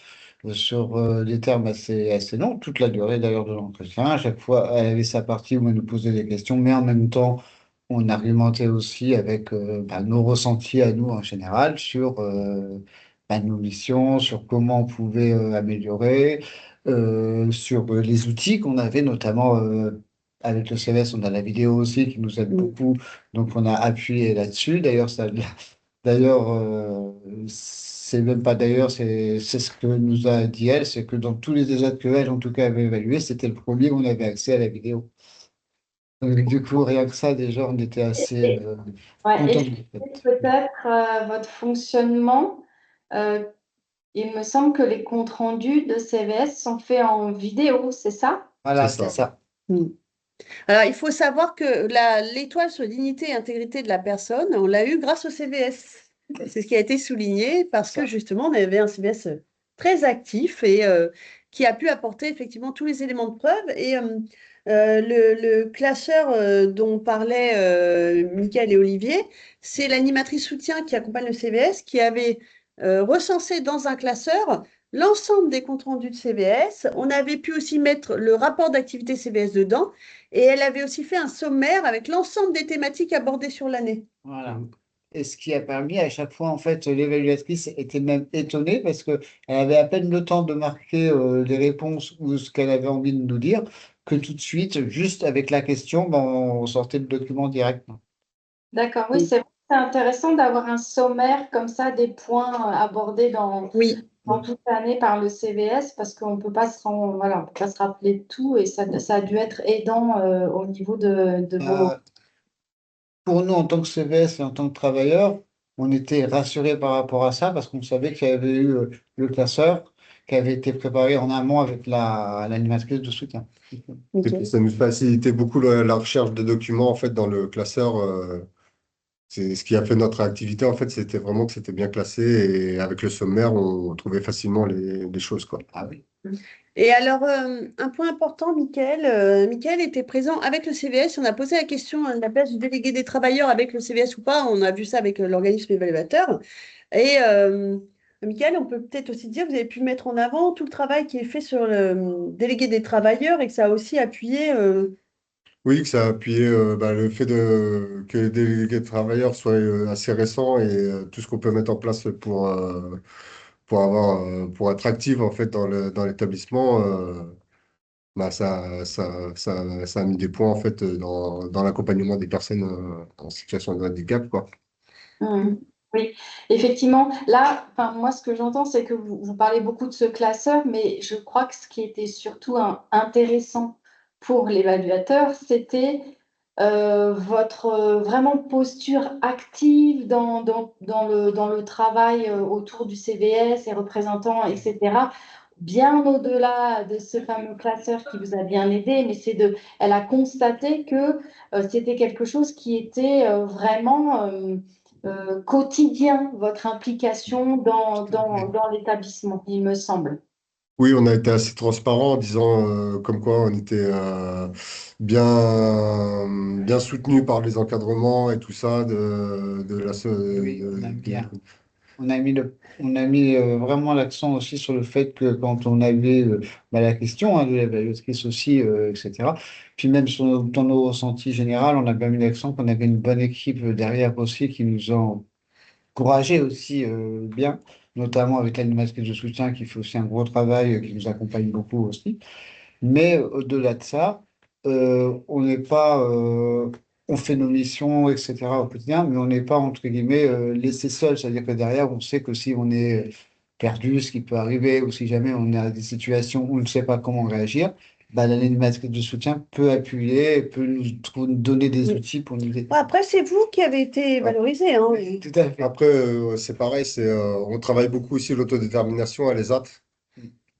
sur des termes assez longs, toute la durée d'ailleurs de l'entretien. À chaque fois, elle avait sa partie où elle nous posait des questions, mais en même temps, on argumentait aussi avec nos ressentis à nous en général sur nos missions, sur comment on pouvait améliorer, sur les outils qu'on avait, notamment avec le CVS, on a la vidéo aussi qui nous aide beaucoup, donc on a appuyé là-dessus. D'ailleurs, c'est même pas d'ailleurs, c'est ce que nous a dit elle, c'est que dans tous les états que elle, en tout cas, avait évalué, c'était le premier où on avait accès à la vidéo. Donc, du coup, rien que ça, déjà, on était assez Et, ouais, contents et du fait. peut-être votre fonctionnement. euh, il me semble que les comptes rendus de CVS sont faits en vidéo, c'est ça? Voilà, C'est c'est ça. ça. Mm. Alors, il faut savoir que l'étoile sur dignité et intégrité de la personne, on l'a eu grâce au CVS. C'est ce qui a été souligné parce que Ça. justement, on avait un CVS très actif et qui a pu apporter effectivement tous les éléments de preuve. Et le classeur dont parlaient Mickaël et Olivier, c'est l'animatrice soutien qui accompagne le CVS qui avait recensé dans un classeur l'ensemble des comptes rendus de CVS. On avait pu aussi mettre le rapport d'activité CVS dedans. Et elle avait aussi fait un sommaire avec l'ensemble des thématiques abordées sur l'année. Voilà. Et ce qui a permis à chaque fois, en fait, l'évaluatrice était même étonnée parce qu'elle avait à peine le temps de marquer les réponses ou ce qu'elle avait envie de nous dire, que tout de suite, juste avec la question, ben, on sortait le document directement. D'accord, oui, c'est intéressant d'avoir un sommaire comme ça des points abordés Oui, dans toute l'année par le CVS parce qu'on ne peut pas voilà, on peut pas se rappeler de tout et ça a dû être aidant au niveau de vos. Euh, pour nous, en tant que CVS et en tant que travailleurs, on était rassurés par rapport à ça parce qu'on savait qu'il y avait eu le classeur qui avait été préparé en amont avec l'animatrice de soutien. Et puis ça nous facilitait beaucoup la recherche de documents en fait dans le classeur. C'est ce qui a fait notre activité en fait, c'était vraiment que c'était bien classé et avec le sommaire, on trouvait facilement les choses quoi. Ah oui. et alors, un point important, Michael était présent avec le CVS. On a posé la question à la place du délégué des travailleurs avec le CVS ou pas. On a vu ça avec l'organisme évaluateur. Et Michael, on peut peut-être aussi dire, vous avez pu mettre en avant tout le travail qui est fait sur le délégué des travailleurs et que ça a aussi appuyé. Oui, que ça a appuyé le fait que les délégués de travailleurs soient assez récents et tout ce qu'on peut mettre en place pour être actif en fait dans l'établissement, ça a mis des points en fait dans l'accompagnement des personnes en situation de handicap, quoi. Mhm. Oui, effectivement. Là, enfin, moi, ce que j'entends, c'est que vous parlez beaucoup de ce classeur, mais je crois que ce qui était surtout intéressant pour l'évaluateur, c'était votre vraiment posture active dans le travail autour du CVS et représentants, etc. Bien au-delà de ce fameux classeur qui vous a bien aidé, mais elle a constaté que c'était quelque chose qui était vraiment quotidien, votre implication dans l'établissement, il me semble. Oui, on a été assez transparent en disant comme quoi on était bien soutenu par les encadrements et tout ça de la so- Oui, on a de- bien. On a mis vraiment l'accent aussi sur le fait que quand on avait la question de l'évaluatrice aussi, etc. Puis même dans nos ressentis généraux, on a bien mis l'accent qu'on avait une bonne équipe derrière aussi qui nous a encouragés aussi bien, notamment avec l'animatrice de soutien qui fait aussi un gros travail, qui nous accompagne beaucoup aussi. Mais au-delà de ça, on n'est pas, on fait nos missions, etc. au quotidien, mais on n'est pas, entre guillemets, laissé seul. C'est-à-dire que derrière, on sait que si on est perdu, ce qui peut arriver, ou si jamais on est à des situations où on ne sait pas comment réagir, bah, l'animatrice de soutien peut appuyer, peut nous donner des Oui. outils pour nous aider. Bon, après, c'est vous qui avez été valorisé, hein. Oui, tout à fait. Après, c'est pareil, on travaille beaucoup aussi l'autodétermination à l'ESAT.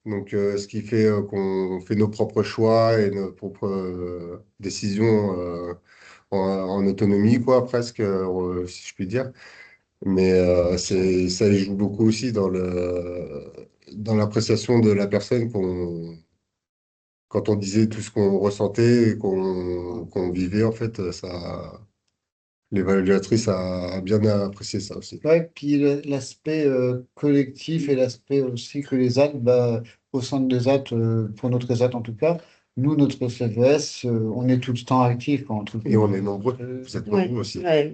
Donc, ce qui fait qu'on fait nos propres choix et nos propres décisions en autonomie, quoi, presque, si je puis dire. Mais ça y joue beaucoup aussi dans l'appréciation de la personne quand on disait tout ce qu'on ressentait et qu'on vivait, en fait, l'évaluatrice a bien apprécié ça aussi. Ouais, puis l'aspect collectif et l'aspect aussi que les ZAD, bah, au sein des ZAD, pour notre ZAD en tout cas, nous, notre CVS, on est tout le temps actif quand on trouve Et on est nombreux. euh, Vous êtes Ouais, nombreux aussi. ouais.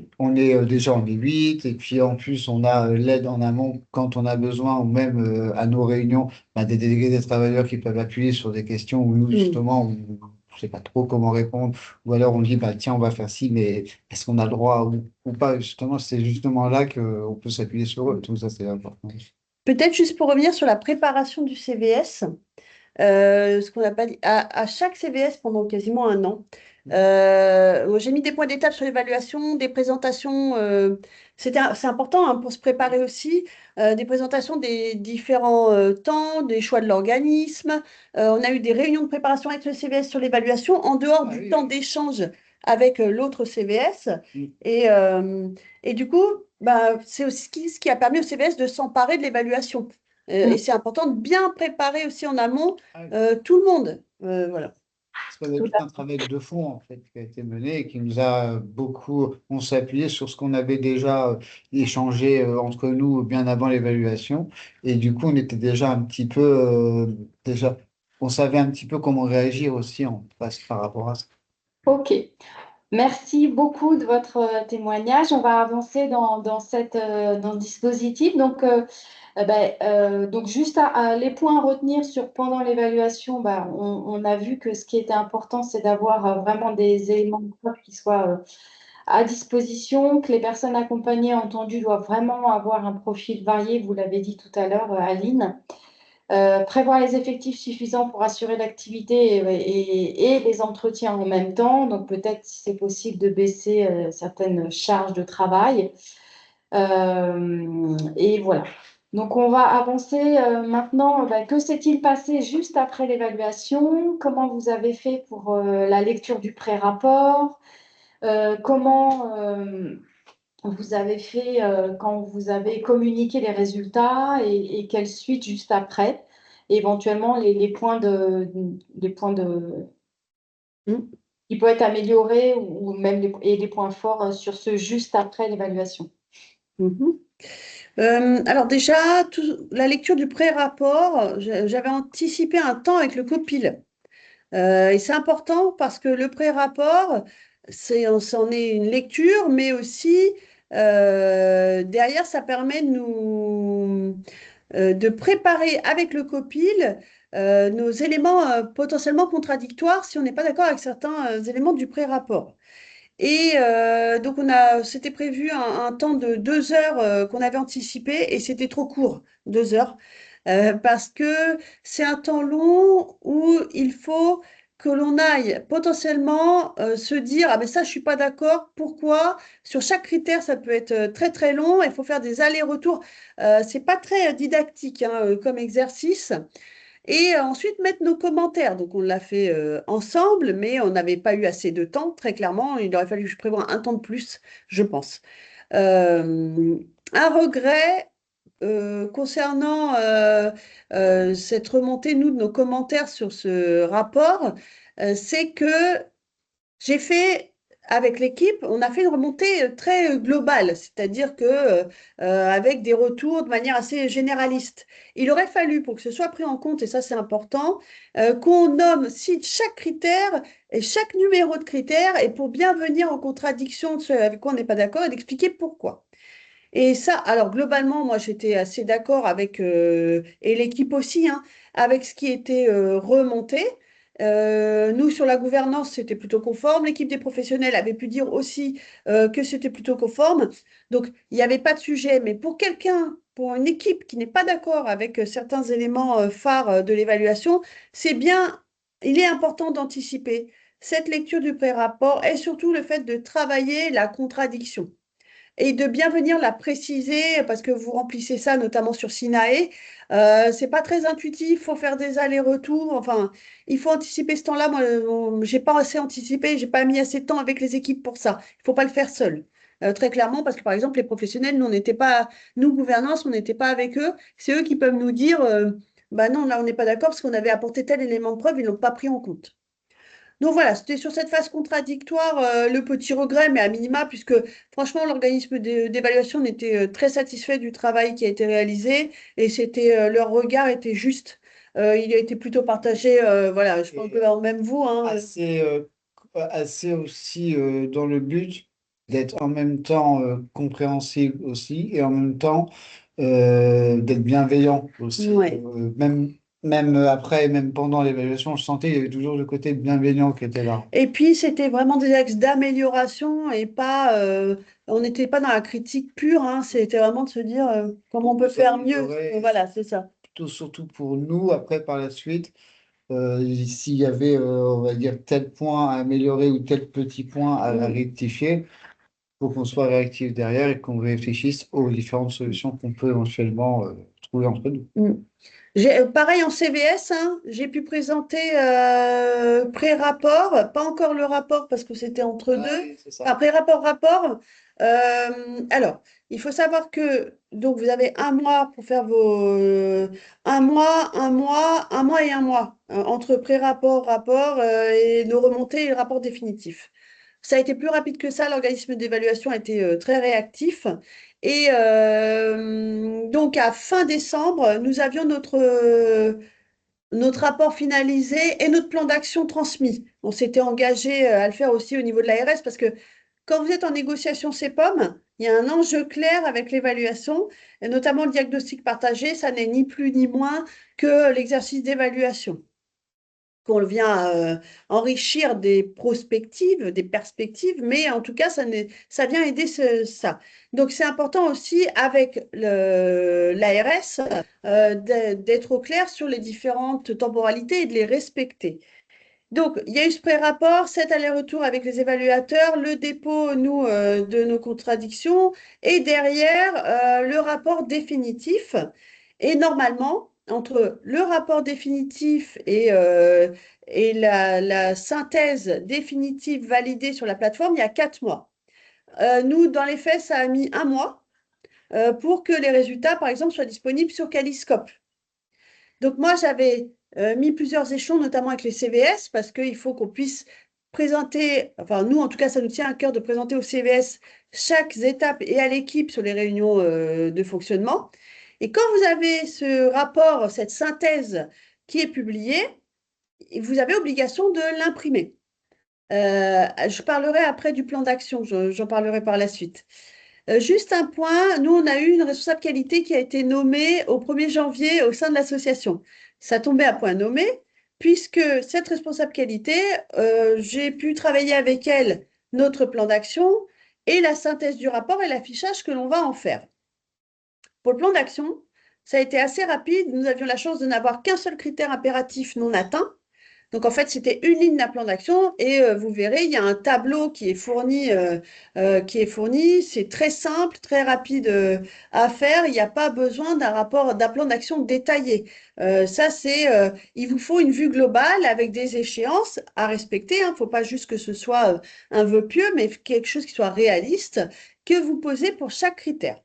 déjà on est 8, et puis en plus on a l'aide en amont quand on a besoin, ou même à nos réunions, bah, des délégués des travailleurs qui peuvent appuyer sur des questions où nous Mm. justement on ne sait pas trop comment répondre, ou alors on dit bah tiens on va faire ci, mais est-ce qu'on a le droit ou pas? Justement, c'est justement là qu'on peut s'appuyer sur eux, tout ça c'est important. Peut-être juste pour revenir sur la préparation du CVS, ce qu'on n'a pas dit, à chaque CVS pendant quasiment un an, moi, j'ai mis des points d'étape sur l'évaluation, des présentations, c'est important hein, pour se préparer aussi, des présentations des différents temps, des choix de l'organisme. On a eu des réunions de préparation avec le CVS sur l'évaluation en dehors Ah du oui, temps oui. d'échange avec l'autre CVS. Mm. Et, euh, et du coup, bah, c'est aussi ce qui a permis au CVS de s'emparer de l'évaluation. Et c'est important de bien préparer aussi en amont Ah oui. tout le monde. Voilà. Parce qu'on a Tout tout à un travail de fond en fait qui a été mené et qui nous a beaucoup, on s'est appuyé sur ce qu'on avait déjà échangé entre nous bien avant l'évaluation, et du coup on était déjà un petit peu déjà, on savait un petit peu comment réagir aussi en face par rapport à ça. Ok. Merci beaucoup de votre témoignage. On va avancer dans ce dispositif. Donc juste les points à retenir sur pendant l'évaluation, on a vu que ce qui était important, c'est d'avoir vraiment des éléments de preuve qui soient à disposition, que les personnes accompagnées, entendues, doivent vraiment avoir un profil varié, vous l'avez dit tout à l'heure, Aline. Prévoir les effectifs suffisants pour assurer l'activité et les entretiens en même temps. Donc peut-être si c'est possible de baisser certaines charges de travail. Et voilà. Donc on va avancer maintenant. Que s'est-il passé juste après l'évaluation? Comment vous avez fait pour la lecture du pré-rapport? Comment vous avez fait quand vous avez communiqué les résultats et quelle suite juste après? Et éventuellement les points Mm. qui peuvent être améliorés ou même et les points forts sur ce juste après l'évaluation. Mhm. Alors déjà, la lecture du pré-rapport, j'avais anticipé un temps avec le copil. Et c'est important parce que le pré-rapport, c'en est une lecture, mais aussi derrière, ça permet de préparer avec le copil nos éléments potentiellement contradictoires si on n'est pas d'accord avec certains éléments du pré-rapport. Et donc, c'était prévu un temps de 2 heures qu'on avait anticipé et c'était trop court, 2 heures, parce que c'est un temps long où il faut que l'on aille potentiellement se dire, ah ben ça, je suis pas d'accord, pourquoi? Sur chaque critère, ça peut être très très long, il faut faire des allers-retours. C'est pas très didactique hein, comme exercice. Et ensuite, mettre nos commentaires. Donc, on l'a fait ensemble, mais on n'avait pas eu assez de temps, très clairement. Il aurait fallu que je prévoie un temps de plus, je pense. Euh, un regret concernant cette remontée, nous, de nos commentaires sur ce rapport, c'est que j'ai fait, avec l'équipe, on a fait une remontée très globale, c'est-à-dire que avec des retours de manière assez généraliste. Il aurait fallu, pour que ce soit pris en compte, et ça c'est important, qu'on nomme cite chaque critère et chaque numéro de critère, et pour bien venir en contradiction de ce avec quoi on n'est pas d'accord et d'expliquer pourquoi. Et ça, alors globalement, moi j'étais assez d'accord avec, et l'équipe aussi, hein, avec ce qui était remonté. Nous, sur la gouvernance, c'était plutôt conforme. L'équipe des professionnels avait pu dire aussi que c'était plutôt conforme. Donc, il n'y avait pas de sujet. Mais pour quelqu'un, pour une équipe qui n'est pas d'accord avec certains éléments phares de l'évaluation, c'est bien, il est important d'anticiper cette lecture du pré-rapport et surtout le fait de travailler la contradiction et de bien venir la préciser parce que vous remplissez ça notamment sur Sinae. C'est pas très intuitif, il faut faire des allers-retours. Enfin, il faut anticiper ce temps-là. Moi, j'ai pas assez anticipé, j'ai pas mis assez de temps avec les équipes pour ça. Il faut pas le faire seul. Très clairement, parce que par exemple, les professionnels, nous, on n'était pas, nous, gouvernance, on n'était pas avec eux. C'est eux qui peuvent nous dire, bah non, là, on n'est pas d'accord parce qu'on avait apporté tel élément de preuve, ils l'ont pas pris en compte. Donc voilà, c'était sur cette phase contradictoire le petit regret, mais à minima, puisque franchement, l'organisme d'évaluation était très satisfait du travail qui a été réalisé et leur regard était juste Il a été plutôt partagé, voilà, je pense Et que même vous, hein, assez aussi dans le but d'être en même temps compréhensible aussi et en même temps d'être bienveillant aussi. ouais. Même après, même pendant l'évaluation, je sentais qu'il y avait toujours le côté bienveillant qui était là. Et puis, c'était vraiment des axes d'amélioration et pas, on n'était pas dans la critique pure, hein, c'était vraiment de se dire comment on peut faire mieux. S'améliorer, Voilà, c'est ça. plutôt surtout pour nous, après par la suite, s'il y avait, on va dire, tel point à améliorer ou tel petit point à Mm. rectifier, faut qu'on soit réactif derrière et qu'on réfléchisse aux différentes solutions qu'on peut éventuellement trouver entre nous. Mm. Pareil en CVS, hein, j'ai pu présenter pré-rapport, pas encore le rapport parce que c'était entre deux. Ouais, c'est ça. Enfin, pré-rapport, rapport. Alors, il faut savoir que donc vous avez un mois pour faire vos un mois, un mois et un mois entre pré-rapport, rapport et nos remontées et le rapport définitif. Ça a été plus rapide que ça. L'organisme d'évaluation a été très réactif. Et donc, à fin décembre, nous avions notre rapport finalisé et notre plan d'action transmis. On s'était engagé à le faire aussi au niveau de l'ARS parce que quand vous êtes en négociation CEPOM, il y a un enjeu clair avec l'évaluation, et notamment le diagnostic partagé. Ça n'est ni plus ni moins que l'exercice d'évaluation qu'on vient enrichir des prospectives, des perspectives, mais en tout cas, ça vient aider ça. Donc, c'est important aussi avec l'ARS d'être au clair sur les différentes temporalités et de les respecter. Donc, il y a eu ce pré-rapport, cet aller-retour avec les évaluateurs, le dépôt, nous, de nos contradictions, et derrière, le rapport définitif. Et normalement, entre le rapport définitif et la synthèse définitive validée sur la plateforme, il y a 4 mois. Nous, dans les faits, ça a mis un mois pour que les résultats, par exemple, soient disponibles sur Caliscope. Donc moi, j'avais mis plusieurs échelons, notamment avec les CVS, parce qu'il faut qu'on puisse présenter, enfin nous, en tout cas, ça nous tient à cœur de présenter aux CVS chaque étape et à l'équipe sur les réunions de fonctionnement. Et quand vous avez ce rapport, cette synthèse qui est publiée, vous avez obligation de l'imprimer. Je parlerai après du plan d'action, j'en parlerai par la suite. Juste un point, nous, on a eu une responsable qualité qui a été nommée au 1er janvier au sein de l'association. Ça tombait à point nommé, puisque cette responsable qualité, j'ai pu travailler avec elle notre plan d'action et la synthèse du rapport et l'affichage que l'on va en faire. Pour le plan d'action, ça a été assez rapide. Nous avions la chance de n'avoir qu'un seul critère impératif non atteint. Donc, en fait, c'était une ligne d'un plan d'action et vous verrez, il y a un tableau qui est fourni. C'est très simple, très rapide à faire. Il n'y a pas besoin d'un plan d'action détaillé. Il vous faut une vue globale avec des échéances à respecter. Il ne faut pas juste que ce soit un vœu pieux, mais quelque chose qui soit réaliste que vous posez pour chaque critère.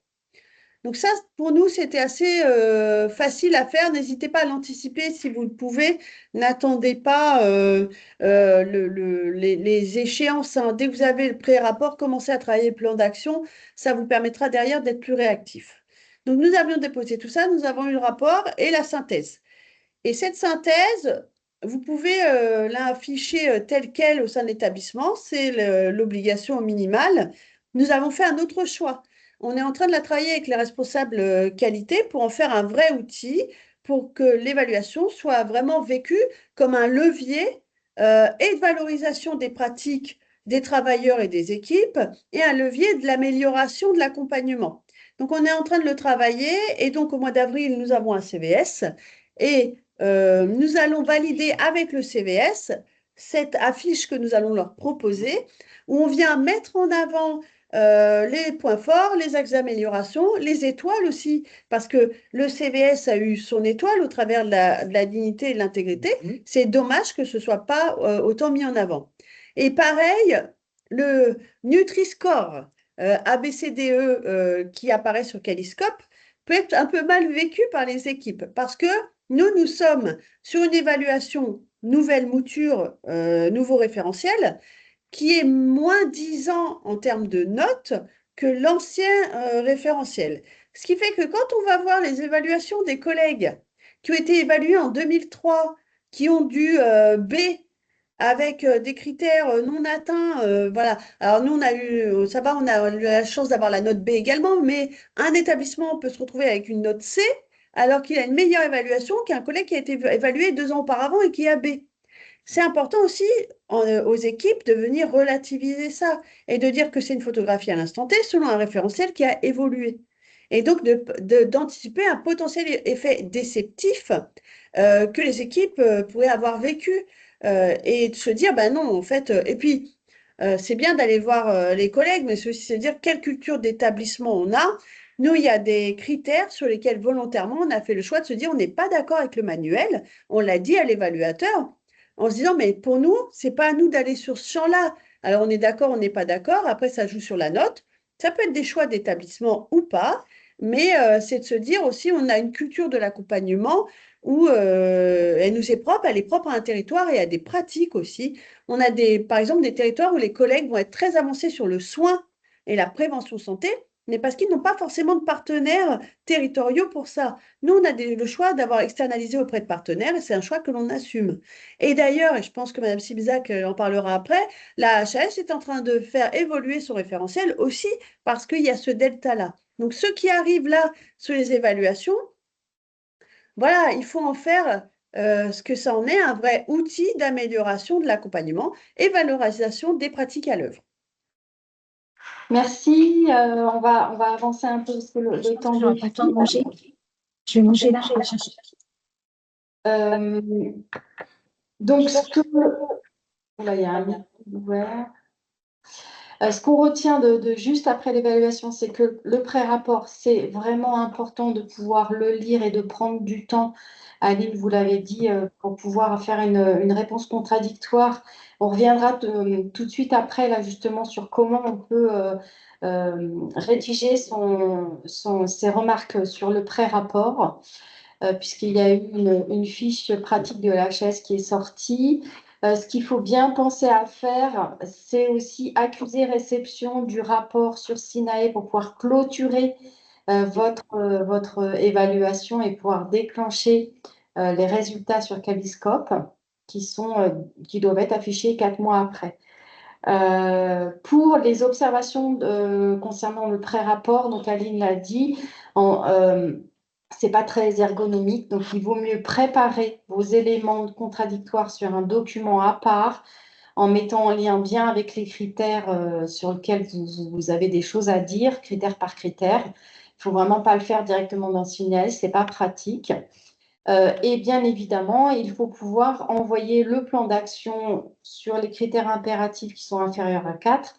Donc ça, pour nous, c'était assez facile à faire. N'hésitez pas à l'anticiper si vous le pouvez. N'attendez pas les échéances, hein. Dès que vous avez le pré-rapport, commencez à travailler le plan d'action. Ça vous permettra derrière d'être plus réactif. Donc nous avions déposé tout ça, nous avons eu le rapport et la synthèse. Et cette synthèse, vous pouvez l'afficher telle quelle au sein de l'établissement. C'est l'obligation minimale. Nous avons fait un autre choix. On est en train de la travailler avec les responsables qualité pour en faire un vrai outil pour que l'évaluation soit vraiment vécue comme un levier et de valorisation des pratiques des travailleurs et des équipes et un levier de l'amélioration de l'accompagnement. Donc, on est en train de le travailler et donc au mois d'avril, nous avons un CVS et nous allons valider avec le CVS cette affiche que nous allons leur proposer où on vient mettre en avant les points forts, les axes d'amélioration, les étoiles aussi, parce que le CVS a eu son étoile au travers de la dignité et de l'intégrité. C'est dommage que ce ne soit pas autant mis en avant. Et pareil, le Nutri-Score ABCDE qui apparaît sur Caliscope peut être un peu mal vécu par les équipes, parce que nous sommes sur une évaluation nouvelle mouture, nouveau référentiel, qui est moins 10 ans en termes de notes que l'ancien référentiel. Ce qui fait que quand on va voir les évaluations des collègues qui ont été évalués en 2003, qui ont du B avec des critères non atteints. Voilà. Alors nous, ça va, on a eu la chance d'avoir la note B également, mais un établissement peut se retrouver avec une note C alors qu'il a une meilleure évaluation qu'un collègue qui a été évalué 2 ans auparavant et qui a B. C'est important aussi aux équipes de venir relativiser ça et de dire que c'est une photographie à l'instant T selon un référentiel qui a évolué. Et donc d'anticiper un potentiel effet déceptif que les équipes pourraient avoir vécu et de se dire, ben non, en fait, et puis c'est bien d'aller voir les collègues, mais c'est aussi se dire quelle culture d'établissement on a. Nous, il y a des critères sur lesquels volontairement on a fait le choix de se dire on n'est pas d'accord avec le manuel, on l'a dit à l'évaluateur en se disant, mais pour nous, c'est pas à nous d'aller sur ce champ-là. Alors, on est d'accord, on n'est pas d'accord. Après, ça joue sur la note. Ça peut être des choix d'établissement ou pas, mais c'est de se dire aussi, on a une culture de l'accompagnement où elle nous est propre, elle est propre à un territoire et à des pratiques aussi. On a par exemple des territoires où les collègues vont être très avancés sur le soin et la prévention santé, mais parce qu'ils n'ont pas forcément de partenaires territoriaux pour ça. Nous, on a le choix d'avoir externalisé auprès de partenaires et c'est un choix que l'on assume. Et d'ailleurs, et je pense que Mme Sibzac en parlera après, la HAS est en train de faire évoluer son référentiel aussi parce qu'il y a ce delta-là. Donc, ceux qui arrivent là sur les évaluations, voilà, il faut en faire ce que ça en est, un vrai outil d'amélioration de l'accompagnement et valorisation des pratiques à l'œuvre. Merci. On va avancer un peu parce que le temps J'aurai pas le temps de manger. Je vais manger là. Donc, Là, il y a un micro ouvert. Ce qu'on retient de juste après l'évaluation, c'est que le pré-rapport, c'est vraiment important de pouvoir le lire et de prendre du temps. Aline, vous l'avez dit, pour pouvoir faire une réponse contradictoire. On reviendra tout de suite après, là, justement, sur comment on peut rédiger ses remarques sur le pré-rapport, puisqu'il y a eu une fiche pratique de l'HS qui est sortie. Ce qu'il faut bien penser à faire, c'est aussi accuser réception du rapport sur Sinae pour pouvoir clôturer votre évaluation et pouvoir déclencher les résultats sur Cabiscope qui doivent être affichés 4 mois après. Pour les observations concernant le pré-rapport, donc Aline l'a dit, c'est pas très ergonomique, donc il vaut mieux préparer vos éléments contradictoires sur un document à part en mettant en lien bien avec les critères sur lesquels vous avez des choses à dire, critère par critère. Il ne faut vraiment pas le faire directement dans Signal, ce n'est pas pratique. Et bien évidemment, il faut pouvoir envoyer le plan d'action sur les critères impératifs qui sont inférieurs à 4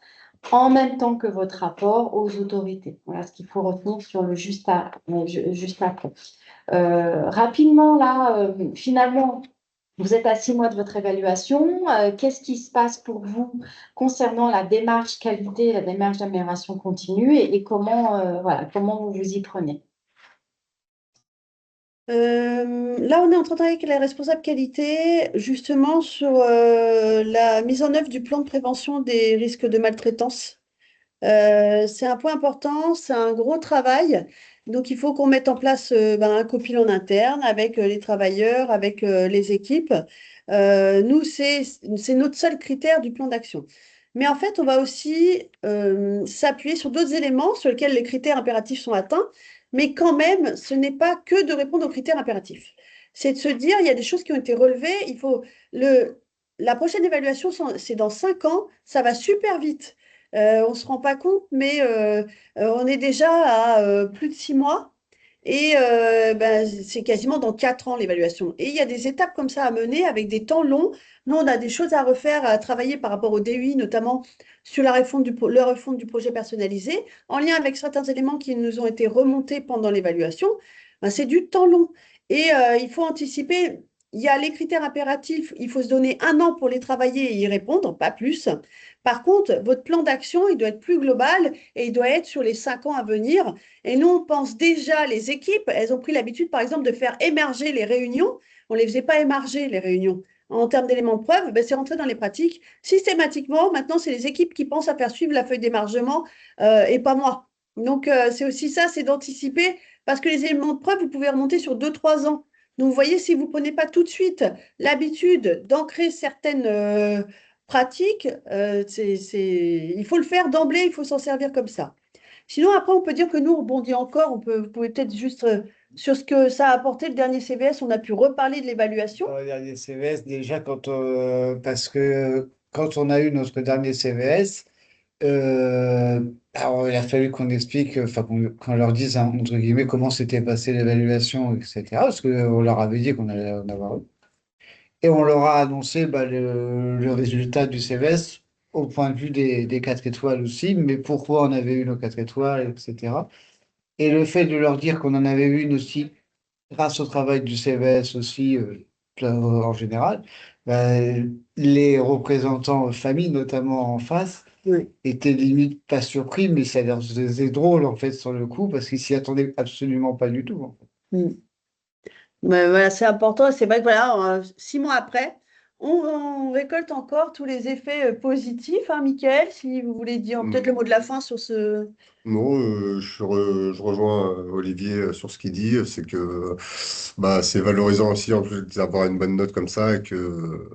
en même temps que votre rapport aux autorités. Voilà ce qu'il faut retenir sur le juste après. Rapidement, là, finalement, vous êtes à 6 mois de votre évaluation. Qu'est-ce qui se passe pour vous concernant la démarche qualité, la démarche d'amélioration continue et comment, voilà, comment vous vous y prenez? Là, on est en train de travailler avec les responsables qualité, justement sur la mise en œuvre du plan de prévention des risques de maltraitance. C'est un point important, c'est un gros travail. Donc, il faut qu'on mette en place un copilot en interne avec les travailleurs, avec les équipes. Nous, c'est notre seul critère du plan d'action. Mais en fait, on va aussi s'appuyer sur d'autres éléments sur lesquels les critères impératifs sont atteints. Mais quand même, ce n'est pas que de répondre aux critères impératifs. C'est de se dire, il y a des choses qui ont été relevées. La prochaine évaluation, c'est dans 5 ans. Ça va super vite. On ne se rend pas compte, mais on est déjà à plus de 6 mois et c'est quasiment dans 4 ans l'évaluation. Et il y a des étapes comme ça à mener avec des temps longs. Nous, on a des choses à refaire, à travailler par rapport au DUI, notamment sur la refonte du projet personnalisé, en lien avec certains éléments qui nous ont été remontés pendant l'évaluation. C'est du temps long. Et il faut anticiper. Il y a les critères impératifs, il faut se donner 1 an pour les travailler et y répondre, pas plus. Par contre, votre plan d'action, il doit être plus global et il doit être sur les 5 ans à venir. Et nous, on pense déjà, les équipes, elles ont pris l'habitude, par exemple, de faire émerger les réunions. On ne les faisait pas émarger, les réunions. En termes d'éléments de preuve, c'est rentré dans les pratiques. Systématiquement, maintenant, c'est les équipes qui pensent à faire suivre la feuille d'émargement et pas moi. Donc, c'est aussi ça, c'est d'anticiper, parce que les éléments de preuve, vous pouvez remonter sur 2-3 ans. Donc, vous voyez, si vous ne prenez pas tout de suite l'habitude d'ancrer certaines pratiques, il faut le faire d'emblée, il faut s'en servir comme ça. Sinon, après, on peut dire que nous, on rebondit encore. Vous pouvez peut-être juste sur ce que ça a apporté le dernier CVS, on a pu reparler de l'évaluation. Dans le dernier CVS, déjà, parce que quand on a eu notre dernier CVS, alors il a fallu qu'on explique, enfin qu'on leur dise, hein, entre guillemets, comment s'était passée l'évaluation, etc. Parce qu'on leur avait dit qu'on allait en avoir eu. Et on leur a annoncé bah, le résultat du CVS au point de vue des 4 étoiles aussi, mais pourquoi on avait eu nos 4 étoiles, etc. Et le fait de leur dire qu'on en avait eu une aussi grâce au travail du CVS aussi, en général, bah, les représentants famille, notamment en face, Oui. étaient limite pas surpris, mais ça leur faisait drôle en fait sur le coup, parce qu'ils s'y attendaient absolument pas du tout, en fait. Mm. Mais voilà, c'est important. C'est vrai que voilà, 6 mois après, on récolte encore tous les effets positifs, hein, Michael, si vous voulez dire peut-être le mot de la fin sur ce. Non, je rejoins Olivier sur ce qu'il dit, c'est que bah, c'est valorisant aussi en plus d'avoir une bonne note comme ça et que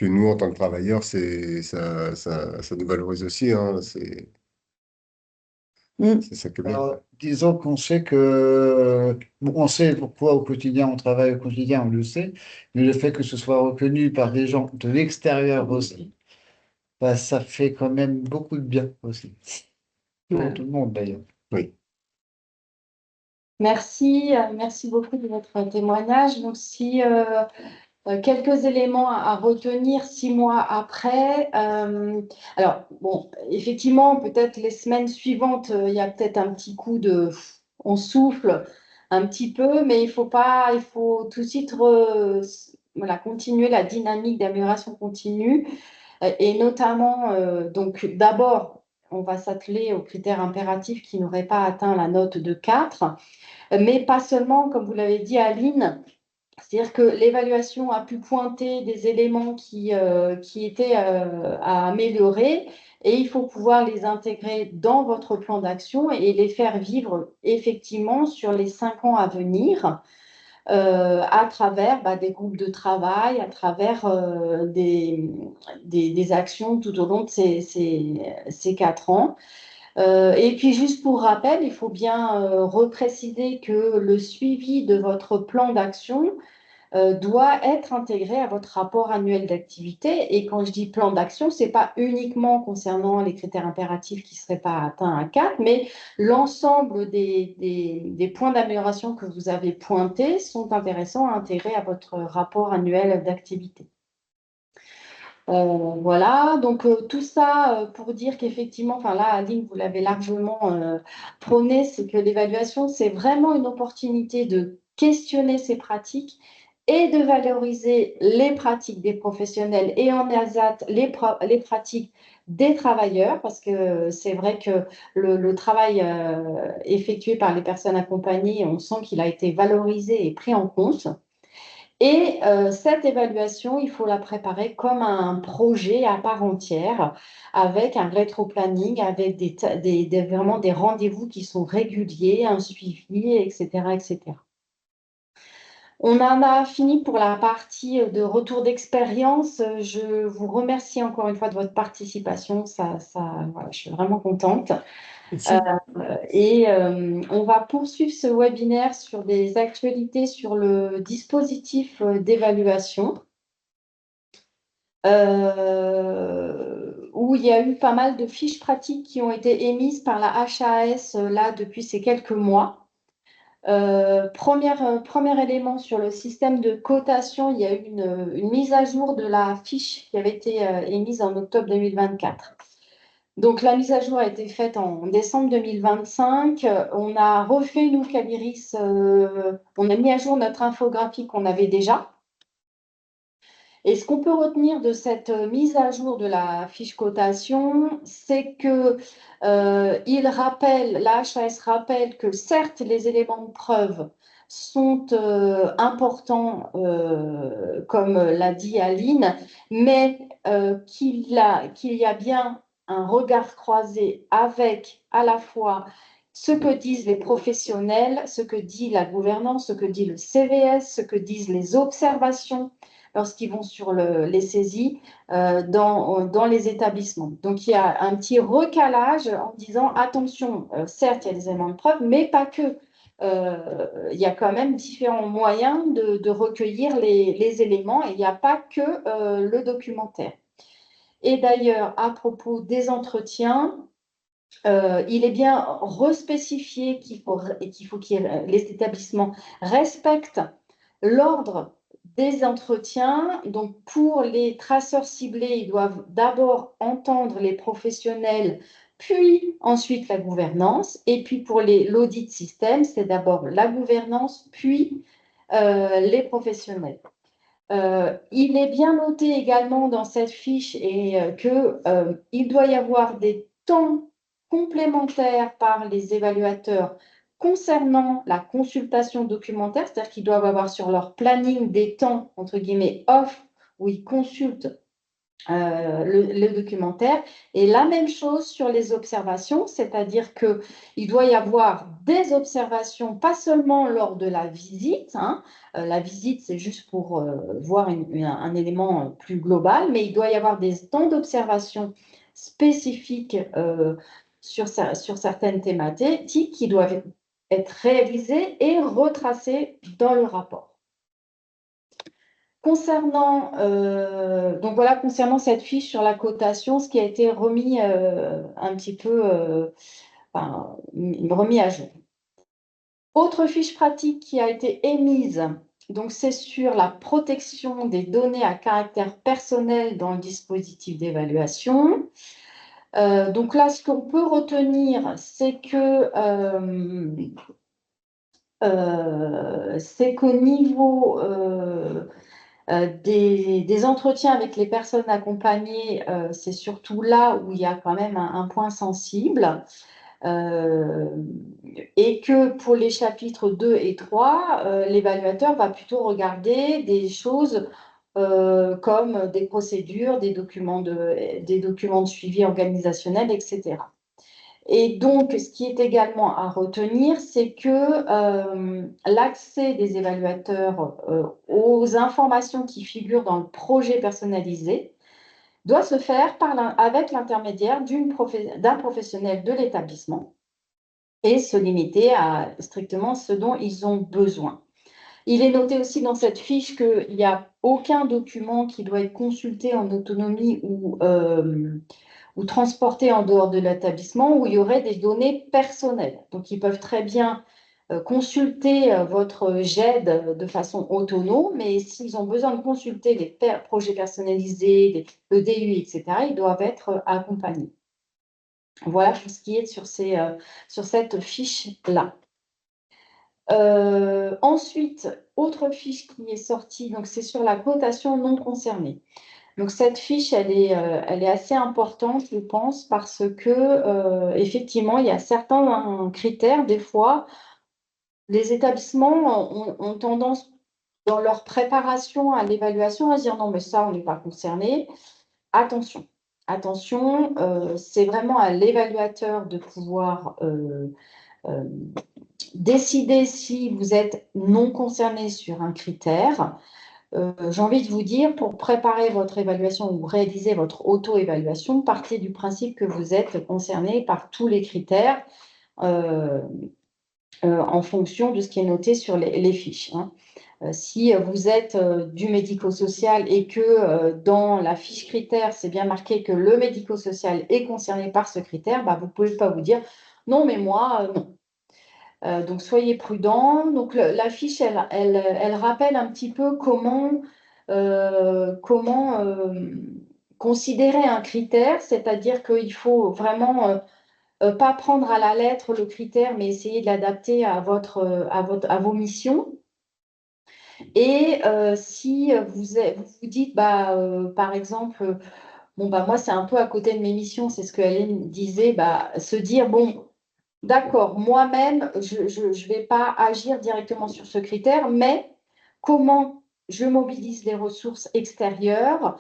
nous, en tant que travailleurs, ça nous valorise aussi, hein, Mm. c'est ça qui est bien. Alors, disons qu'on sait que, bon, on sait pourquoi au quotidien on travaille au quotidien, on le sait, mais le fait que ce soit reconnu par des gens de l'extérieur aussi, bah, ça fait quand même beaucoup de bien aussi, pour Voilà. tout le monde d'ailleurs. Oui. Merci beaucoup de votre témoignage. Donc, si quelques éléments à retenir 6 mois après. Alors, bon, effectivement, peut-être les semaines suivantes, il y a peut-être un petit coup de. On souffle un petit peu, mais il faut pas, il faut tout de suite voilà, continuer la dynamique d'amélioration continue. Et notamment, donc d'abord, on va s'atteler aux critères impératifs qui n'auraient pas atteint la note de 4, mais pas seulement, comme vous l'avez dit, Aline. C'est-à-dire que l'évaluation a pu pointer des éléments qui étaient à améliorer et il faut pouvoir les intégrer dans votre plan d'action et les faire vivre effectivement sur les 5 ans à venir à travers des groupes de travail, à travers des actions tout au long de ces 4 ans. Et puis juste pour rappel, il faut bien repréciser que le suivi de votre plan d'action doit être intégré à votre rapport annuel d'activité. Et quand je dis plan d'action, ce n'est pas uniquement concernant les critères impératifs qui ne seraient pas atteints à 4, mais l'ensemble des points d'amélioration que vous avez pointés sont intéressants à intégrer à votre rapport annuel d'activité. Voilà, donc tout ça pour dire qu'effectivement, enfin là, Aline, vous l'avez largement prôné, c'est que l'évaluation, c'est vraiment une opportunité de questionner ces pratiques et de valoriser les pratiques des professionnels et en ASAT, les pratiques des travailleurs, parce que c'est vrai que le travail effectué par les personnes accompagnées, on sent qu'il a été valorisé et pris en compte. Et cette évaluation, il faut la préparer comme un projet à part entière, avec un rétro-planning, avec vraiment des rendez-vous qui sont réguliers, un suivi, etc., etc. On en a fini pour la partie de retour d'expérience. Je vous remercie encore une fois de votre participation. Voilà, je suis vraiment contente. Et on va poursuivre ce webinaire sur des actualités sur le dispositif d'évaluation, où il y a eu pas mal de fiches pratiques qui ont été émises par la HAS là depuis ces quelques mois. Premier élément sur le système de cotation, il y a eu une mise à jour de la fiche qui avait été émise en octobre 2024. Donc, la mise à jour a été faite en décembre 2025. On a refait, nous, Caliris, on a mis à jour notre infographie qu'on avait déjà. Et ce qu'on peut retenir de cette mise à jour de la fiche cotation, c'est que la HAS rappelle que certes, les éléments de preuve sont importants, comme l'a dit Aline, mais qu'il y a bien un regard croisé avec à la fois ce que disent les professionnels, ce que dit la gouvernance, ce que dit le CVS, ce que disent les observations lorsqu'ils vont sur les saisies dans les établissements. Donc, il y a un petit recalage en disant, attention, certes, il y a des éléments de preuve, mais pas que. Il y a quand même différents moyens de recueillir les éléments et il n'y a pas que le documentaire. Et d'ailleurs, à propos des entretiens, il est bien respécifié qu'il faut que les établissements respectent l'ordre des entretiens. Donc, pour les traceurs ciblés, ils doivent d'abord entendre les professionnels, puis ensuite la gouvernance. Et puis, pour l'audit système, c'est d'abord la gouvernance, puis les professionnels. Il est bien noté également dans cette fiche qu'il doit y avoir des temps complémentaires par les évaluateurs concernant la consultation documentaire, c'est-à-dire qu'ils doivent avoir sur leur planning des temps, entre guillemets, off, où ils consultent le documentaire. Et la même chose sur les observations, c'est-à-dire qu'il doit y avoir des observations, pas seulement lors de la visite. La visite, c'est juste pour voir un élément plus global, mais il doit y avoir des temps d'observation spécifiques sur certaines thématiques qui doivent être réalisées et retracées dans le rapport. Concernant cette fiche sur la cotation, ce qui a été remis un petit peu remis à jour. Autre fiche pratique qui a été émise, donc c'est sur la protection des données à caractère personnel dans le dispositif d'évaluation. Donc là, ce qu'on peut retenir, c'est qu'au niveau des entretiens avec les personnes accompagnées, c'est surtout là où il y a quand même un point sensible. Et que pour les chapitres 2 et 3, l'évaluateur va plutôt regarder des choses comme des procédures, des documents de suivi organisationnel, etc. Et donc, ce qui est également à retenir, c'est que l'accès des évaluateurs aux informations qui figurent dans le projet personnalisé doit se faire avec l'intermédiaire d'un professionnel de l'établissement et se limiter à strictement ce dont ils ont besoin. Il est noté aussi dans cette fiche qu'il n'y a aucun document qui doit être consulté en autonomie ou transporté en dehors de l'établissement où il y aurait des données personnelles. Donc, ils peuvent très bien consulter votre GED de façon autonome, mais s'ils ont besoin de consulter les projets personnalisés, le DU, etc., ils doivent être accompagnés. Voilà pour ce qui est sur cette fiche-là. Ensuite, autre fiche qui est sortie, donc c'est sur la cotation non concernée. Donc cette fiche, elle est assez importante, je pense, parce que effectivement, il y a certains critères. Des fois, les établissements ont tendance, dans leur préparation à l'évaluation, à dire non, mais ça, on n'est pas concerné. Attention, c'est vraiment à l'évaluateur de pouvoir décider si vous êtes non concerné sur un critère. J'ai envie de vous dire, pour préparer votre évaluation ou réaliser votre auto-évaluation, partez du principe que vous êtes concerné par tous les critères en fonction de ce qui est noté sur les fiches. Si vous êtes du médico-social et que dans la fiche critère, c'est bien marqué que le médico-social est concerné par ce critère, vous ne pouvez pas vous dire « non, mais moi, non ». Donc, soyez prudents. Donc, la fiche, elle rappelle un petit peu comment considérer un critère, c'est-à-dire qu'il faut vraiment pas prendre à la lettre le critère, mais essayer de l'adapter à vos missions. Et si vous vous dites, par exemple, moi, c'est un peu à côté de mes missions, c'est ce que Aline disait, se dire, bon, d'accord, moi-même, je ne vais pas agir directement sur ce critère, mais comment je mobilise les ressources extérieures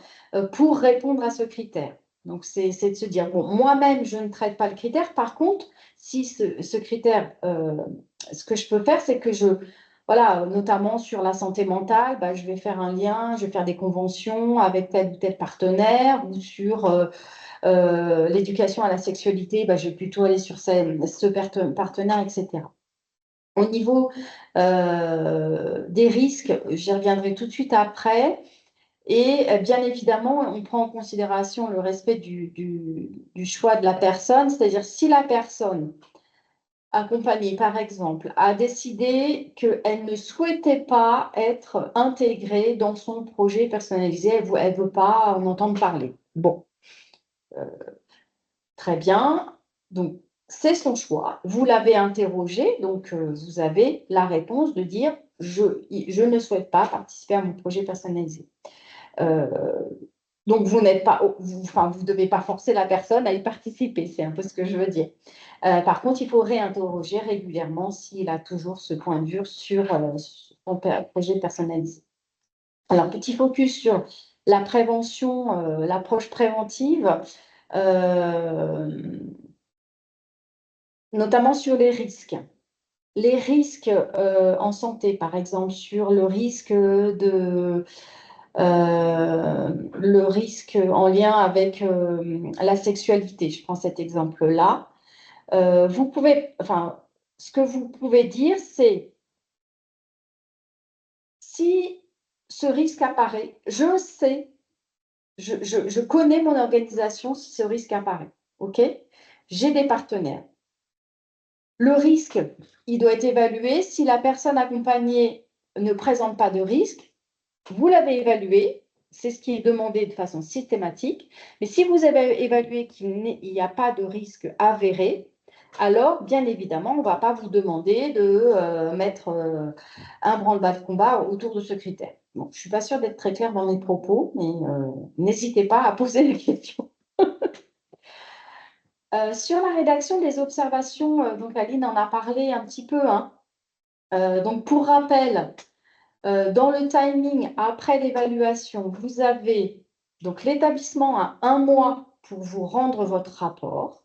pour répondre à ce critère. Donc, c'est de se dire, bon, moi-même, je ne traite pas le critère. Par contre, si ce critère, ce que je peux faire, c'est que voilà, notamment sur la santé mentale, bah, je vais faire un lien, je vais faire des conventions avec tel ou tel partenaire, ou sur l'éducation à la sexualité, bah, je vais plutôt aller sur ce partenaire, etc. Au niveau des risques, j'y reviendrai tout de suite après. Et bien évidemment, on prend en considération le respect du choix de la personne, c'est-à-dire si la personne accompagnée, par exemple, a décidé qu'elle ne souhaitait pas être intégrée dans son projet personnalisé, elle ne veut pas en entendre parler. Bon, très bien. Donc, c'est son choix. Vous l'avez interrogé, donc vous avez la réponse de dire je ne souhaite pas participer à mon projet personnalisé. Donc, vous n'êtes pas, vous devez pas forcer la personne à y participer, c'est un peu ce que je veux dire. Par contre, il faut réinterroger régulièrement s'il a toujours ce point de vue sur son projet personnalisé. Alors, petit focus sur la prévention, l'approche préventive, notamment sur les risques. Les risques en santé, par exemple, sur le risque le risque en lien avec la sexualité. Je prends cet exemple-là. Ce que vous pouvez dire, c'est si ce risque apparaît, je sais, je connais mon organisation si ce risque apparaît. OK? J'ai des partenaires. Le risque, il doit être évalué. Si la personne accompagnée ne présente pas de risque, vous l'avez évalué, c'est ce qui est demandé de façon systématique. Mais si vous avez évalué qu'il n'y a pas de risque avéré, alors, bien évidemment, on ne va pas vous demander de mettre un branle-bas de combat autour de ce critère. Bon, je ne suis pas sûre d'être très claire dans mes propos, mais n'hésitez pas à poser les questions. Sur la rédaction des observations, donc Aline en a parlé un petit peu, hein. Donc, pour rappel, dans le timing, après l'évaluation, vous avez donc l'établissement a 1 mois pour vous rendre votre rapport.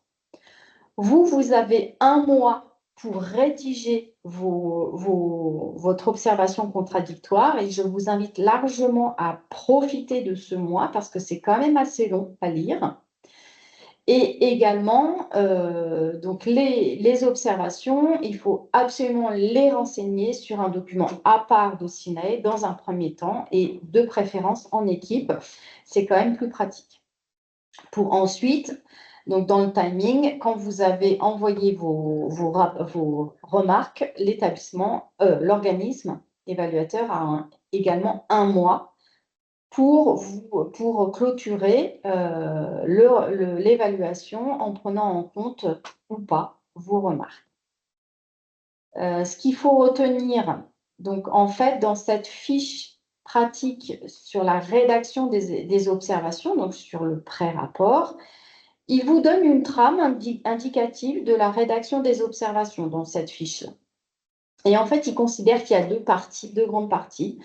Vous avez 1 mois pour rédiger votre observation contradictoire et je vous invite largement à profiter de ce mois parce que c'est quand même assez long à lire. Et également, donc les observations, il faut absolument les renseigner sur un document à part de Sinae dans un premier temps et de préférence en équipe. C'est quand même plus pratique. Pour ensuite, donc dans le timing, quand vous avez envoyé vos remarques, l'organisme évaluateur a également 1 mois pour clôturer l'évaluation en prenant en compte ou pas vos remarques. Ce qu'il faut retenir, donc en fait, dans cette fiche pratique sur la rédaction des observations, donc sur le pré-rapport, il vous donne une trame indicative de la rédaction des observations dans cette fiche. Et en fait, il considère qu'il y a deux grandes parties.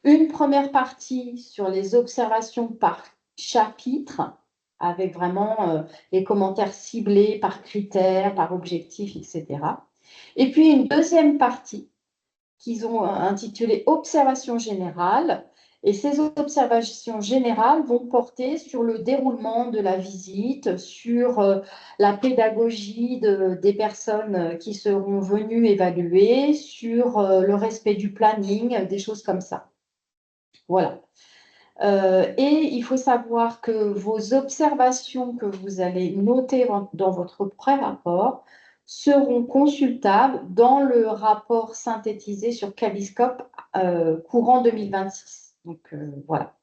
Une première partie sur les observations par chapitre, avec vraiment les commentaires ciblés par critères, par objectifs, etc. Et puis une deuxième partie qu'ils ont intitulée Observations générales. Et ces observations générales vont porter sur le déroulement de la visite, sur la pédagogie des personnes qui seront venues évaluer, sur le respect du planning, des choses comme ça. Voilà. Et il faut savoir que vos observations que vous allez noter dans votre pré-rapport seront consultables dans le rapport synthétisé sur Cabiscope courant 2026. Donc, voilà.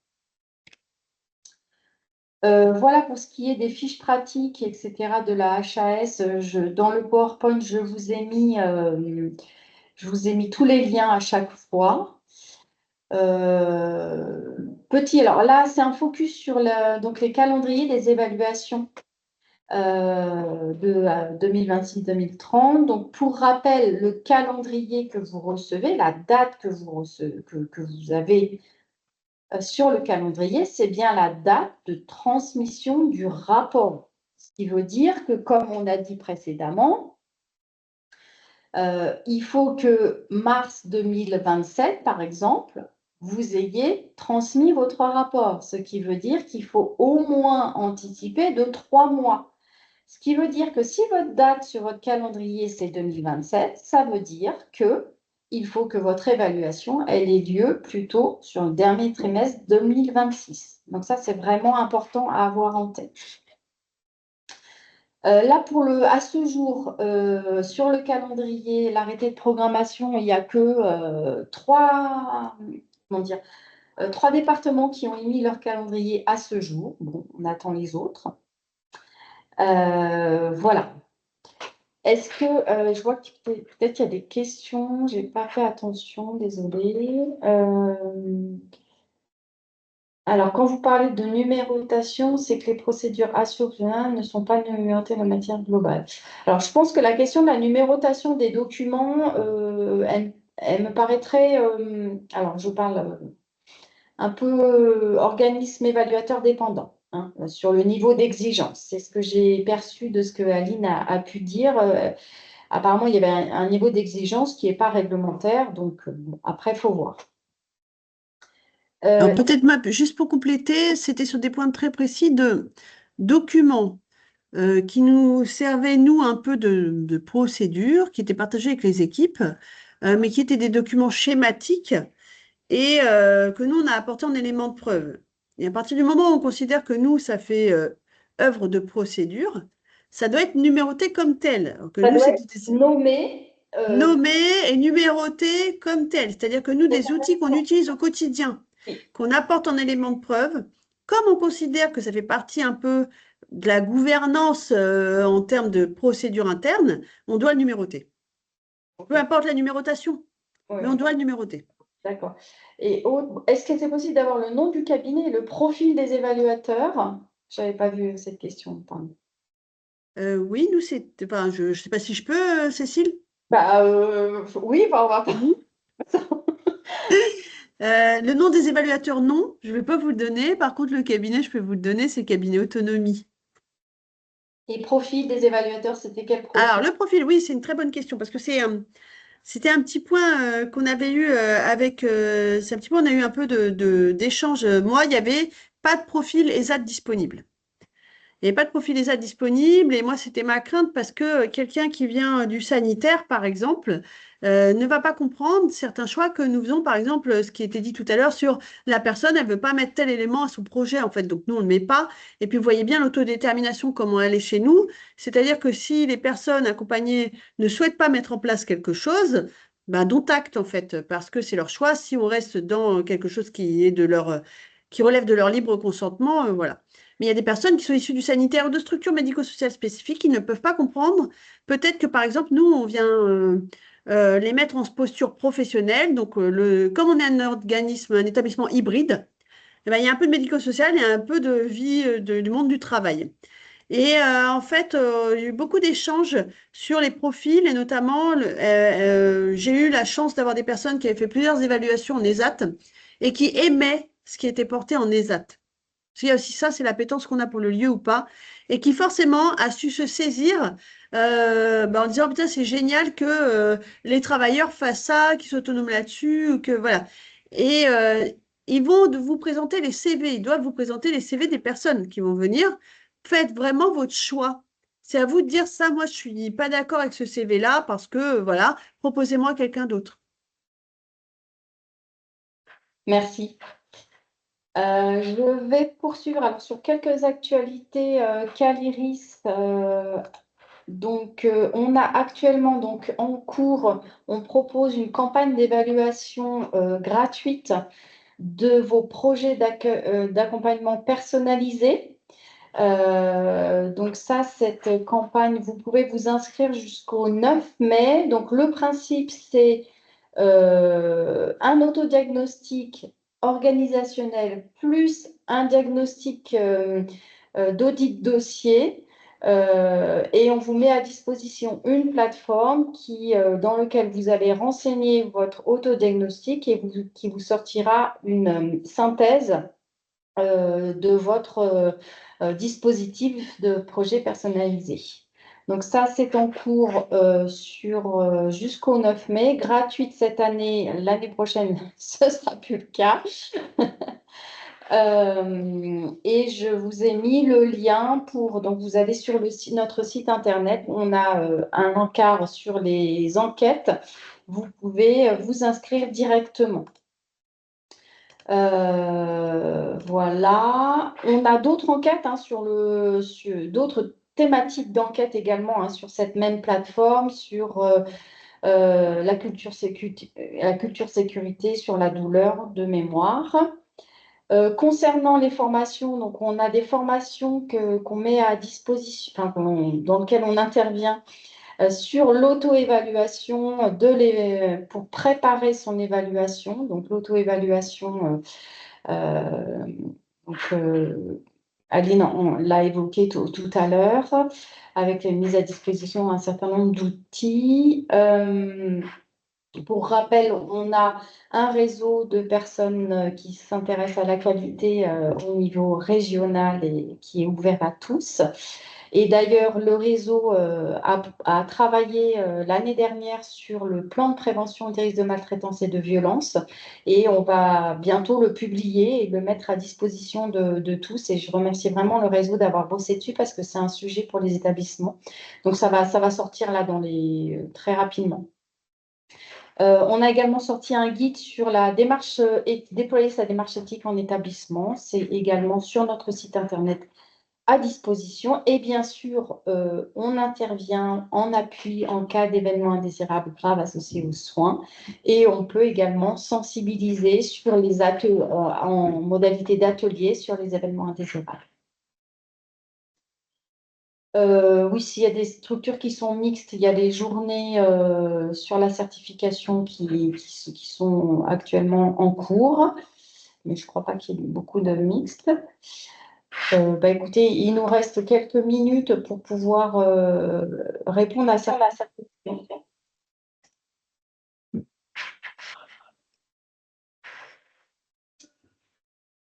Voilà pour ce qui est des fiches pratiques, etc. de la HAS. Dans le PowerPoint, je vous ai mis tous les liens à chaque fois. Alors là, c'est un focus sur donc les calendriers des évaluations de 2026-2030. Donc, pour rappel, le calendrier que vous recevez, la date que vous avez sur le calendrier, c'est bien la date de transmission du rapport. Ce qui veut dire que, comme on a dit précédemment, il faut que mars 2027, par exemple, vous ayez transmis votre rapport, ce qui veut dire qu'il faut au moins anticiper de 3 mois. Ce qui veut dire que si votre date sur votre calendrier, c'est 2027, ça veut dire qu'il faut que votre évaluation elle ait lieu plutôt sur le dernier trimestre 2026. Donc ça, c'est vraiment important à avoir en tête. Là, à ce jour, sur le calendrier, l'arrêté de programmation, il n'y a que trois départements qui ont émis leur calendrier à ce jour. Bon, on attend les autres. Voilà. Est-ce que je vois que peut-être qu'il y a des questions, je n'ai pas fait attention, désolée. Alors, quand vous parlez de numérotation, c'est que les procédures assurées ne sont pas numérotées de matière globale. Alors, je pense que la question de la numérotation des documents, elle me paraîtrait, alors je parle un peu organisme évaluateur dépendant, hein, sur le niveau d'exigence. C'est ce que j'ai perçu de ce que Aline a pu dire. Apparemment, il y avait un niveau d'exigence qui n'est pas réglementaire, donc bon, après, il faut voir. Alors peut-être juste pour compléter, c'était sur des points très précis de documents qui nous servaient, nous, un peu de procédure, qui étaient partagés avec les équipes, mais qui étaient des documents schématiques et que nous, on a apporté en élément de preuve. Et à partir du moment où on considère que nous, ça fait œuvre de procédure, ça doit être numéroté comme tel. Alors que Ça nous, doit c'était être nommé. nommé et numéroté comme tel. C'est-à-dire que nous, des outils qu'on utilise au quotidien, qu'on apporte en élément de preuve, comme on considère que ça fait partie un peu de la gouvernance en termes de procédure interne, on doit le numéroter. Peu importe la numérotation, mais on doit le numéroter. D'accord. Et est-ce que c'est possible d'avoir le nom du cabinet et le profil des évaluateurs? Je n'avais pas vu cette question. Pardon. Oui, nous, enfin, je ne sais pas si je peux, Cécile. Oui, on va pas. Le nom des évaluateurs, non, je ne vais pas vous le donner. Par contre, le cabinet, je peux vous le donner, c'est le cabinet Autonomie. Et profil des évaluateurs, c'était quel profil? Alors, le profil, oui, c'est une très bonne question parce que c'était un petit point qu'on avait eu c'est un petit point, on a eu un peu d'échange. Moi, il n'y avait pas de profil ESAT disponible. Il n'y avait pas de profil ESAT disponible et moi, c'était ma crainte parce que quelqu'un qui vient du sanitaire, par exemple, ne va pas comprendre certains choix que nous faisons, par exemple, ce qui était dit tout à l'heure sur la personne, elle ne veut pas mettre tel élément à son projet, en fait. Donc, nous, on ne le met pas. Et puis, vous voyez bien l'autodétermination, comment elle est chez nous. C'est-à-dire que si les personnes accompagnées ne souhaitent pas mettre en place quelque chose, ben, dont acte, en fait, parce que c'est leur choix. Si on reste dans quelque chose qui est qui relève de leur libre consentement, voilà. Mais il y a des personnes qui sont issues du sanitaire ou de structures médico-sociales spécifiques qui ne peuvent pas comprendre. Peut-être que, par exemple, nous, on vient les mettre en posture professionnelle. Donc, comme on est un organisme, un établissement hybride, eh ben, il y a un peu de médico-social et un peu de vie du monde du travail. Et en fait, il y a eu beaucoup d'échanges sur les profils et notamment, j'ai eu la chance d'avoir des personnes qui avaient fait plusieurs évaluations en ESAT et qui aimaient ce qui était porté en ESAT. Parce qu'il y a aussi ça, c'est l'appétence qu'on a pour le lieu ou pas, et qui forcément a su se saisir en disant putain, c'est génial que les travailleurs fassent ça, qu'ils soient autonomes là-dessus, ou que voilà. Et ils vont vous présenter les CV, ils doivent vous présenter les CV des personnes qui vont venir. Faites vraiment votre choix. C'est à vous de dire ça, moi je suis pas d'accord avec ce CV-là parce que voilà, proposez-moi quelqu'un Merci. Je vais poursuivre alors, sur quelques actualités Caliris. Donc, on a actuellement donc, en cours, on propose une campagne d'évaluation gratuite de vos projets d'accompagnement personnalisés. Donc ça, cette campagne, vous pouvez vous inscrire jusqu'au 9 mai. Donc, le principe, c'est un autodiagnostic organisationnel plus un diagnostic d'audit dossier. Et on vous met à disposition une plateforme dans laquelle vous allez renseigner votre autodiagnostic et qui vous sortira une synthèse de votre dispositif de projet personnalisé. Donc ça, c'est en cours jusqu'au 9 mai, gratuite cette année. L'année prochaine, ce ne sera plus le cas. Et je vous ai mis le lien donc vous allez sur notre site internet, on a un encart sur les enquêtes, vous pouvez vous inscrire directement. Voilà, on a d'autres enquêtes sur d'autres thématiques d'enquête également sur cette même plateforme, sur la culture sécurité, sur la douleur de mémoire. Concernant les formations, donc on a des formations qu'on met à disposition, dans lesquelles on intervient sur l'auto-évaluation pour préparer son évaluation. Donc l'auto-évaluation, Aline l'a évoqué tout à l'heure, avec la mise à disposition d'un certain nombre d'outils. Pour rappel, on a un réseau de personnes qui s'intéressent à la qualité au niveau régional et qui est ouvert à tous. Et d'ailleurs, le réseau a travaillé l'année dernière sur le plan de prévention des risques de maltraitance et de violence. Et on va bientôt le publier et le mettre à disposition de tous. Et je remercie vraiment le réseau d'avoir bossé dessus parce que c'est un sujet pour les établissements. Donc, ça va sortir là très rapidement. On a également sorti un guide sur la démarche et déployer sa démarche éthique en établissement. C'est également sur notre site internet à disposition. Et bien sûr, on intervient en appui en cas d'événements indésirables graves associés aux soins. Et on peut également sensibiliser sur les en modalité d'atelier sur les événements indésirables. Oui, s'il y a des structures qui sont mixtes, il y a des journées sur la certification qui sont actuellement en cours, mais je ne crois pas qu'il y ait beaucoup de mixtes. Écoutez, il nous reste quelques minutes pour pouvoir répondre à certaines questions.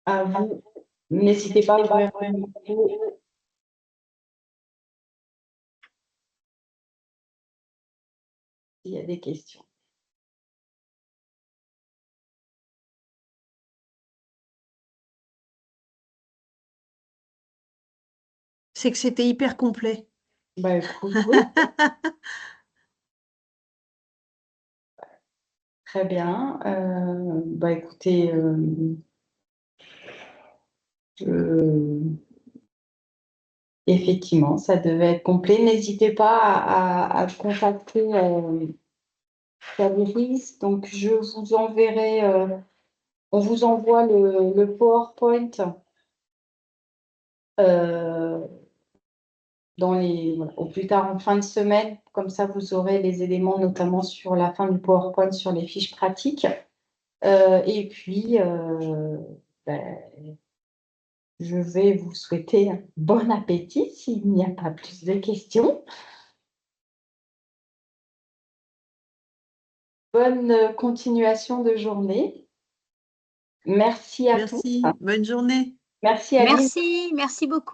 À vous, n'hésitez pas à ouvrir le micro. Il y a des questions. C'est que c'était hyper complet. Écoute, oui. Très bien. Écoutez, effectivement, ça devait être complet. N'hésitez pas à contacter Fabrice. Donc, je vous enverrai, on vous envoie le PowerPoint au plus tard en fin de semaine. Comme ça, vous aurez les éléments, notamment sur la fin du PowerPoint, sur les fiches pratiques. Et puis, je vais vous souhaiter un bon appétit s'il n'y a pas plus de questions. Bonne continuation de journée. Merci à tous. Merci, bonne journée. Merci Aline. Merci beaucoup.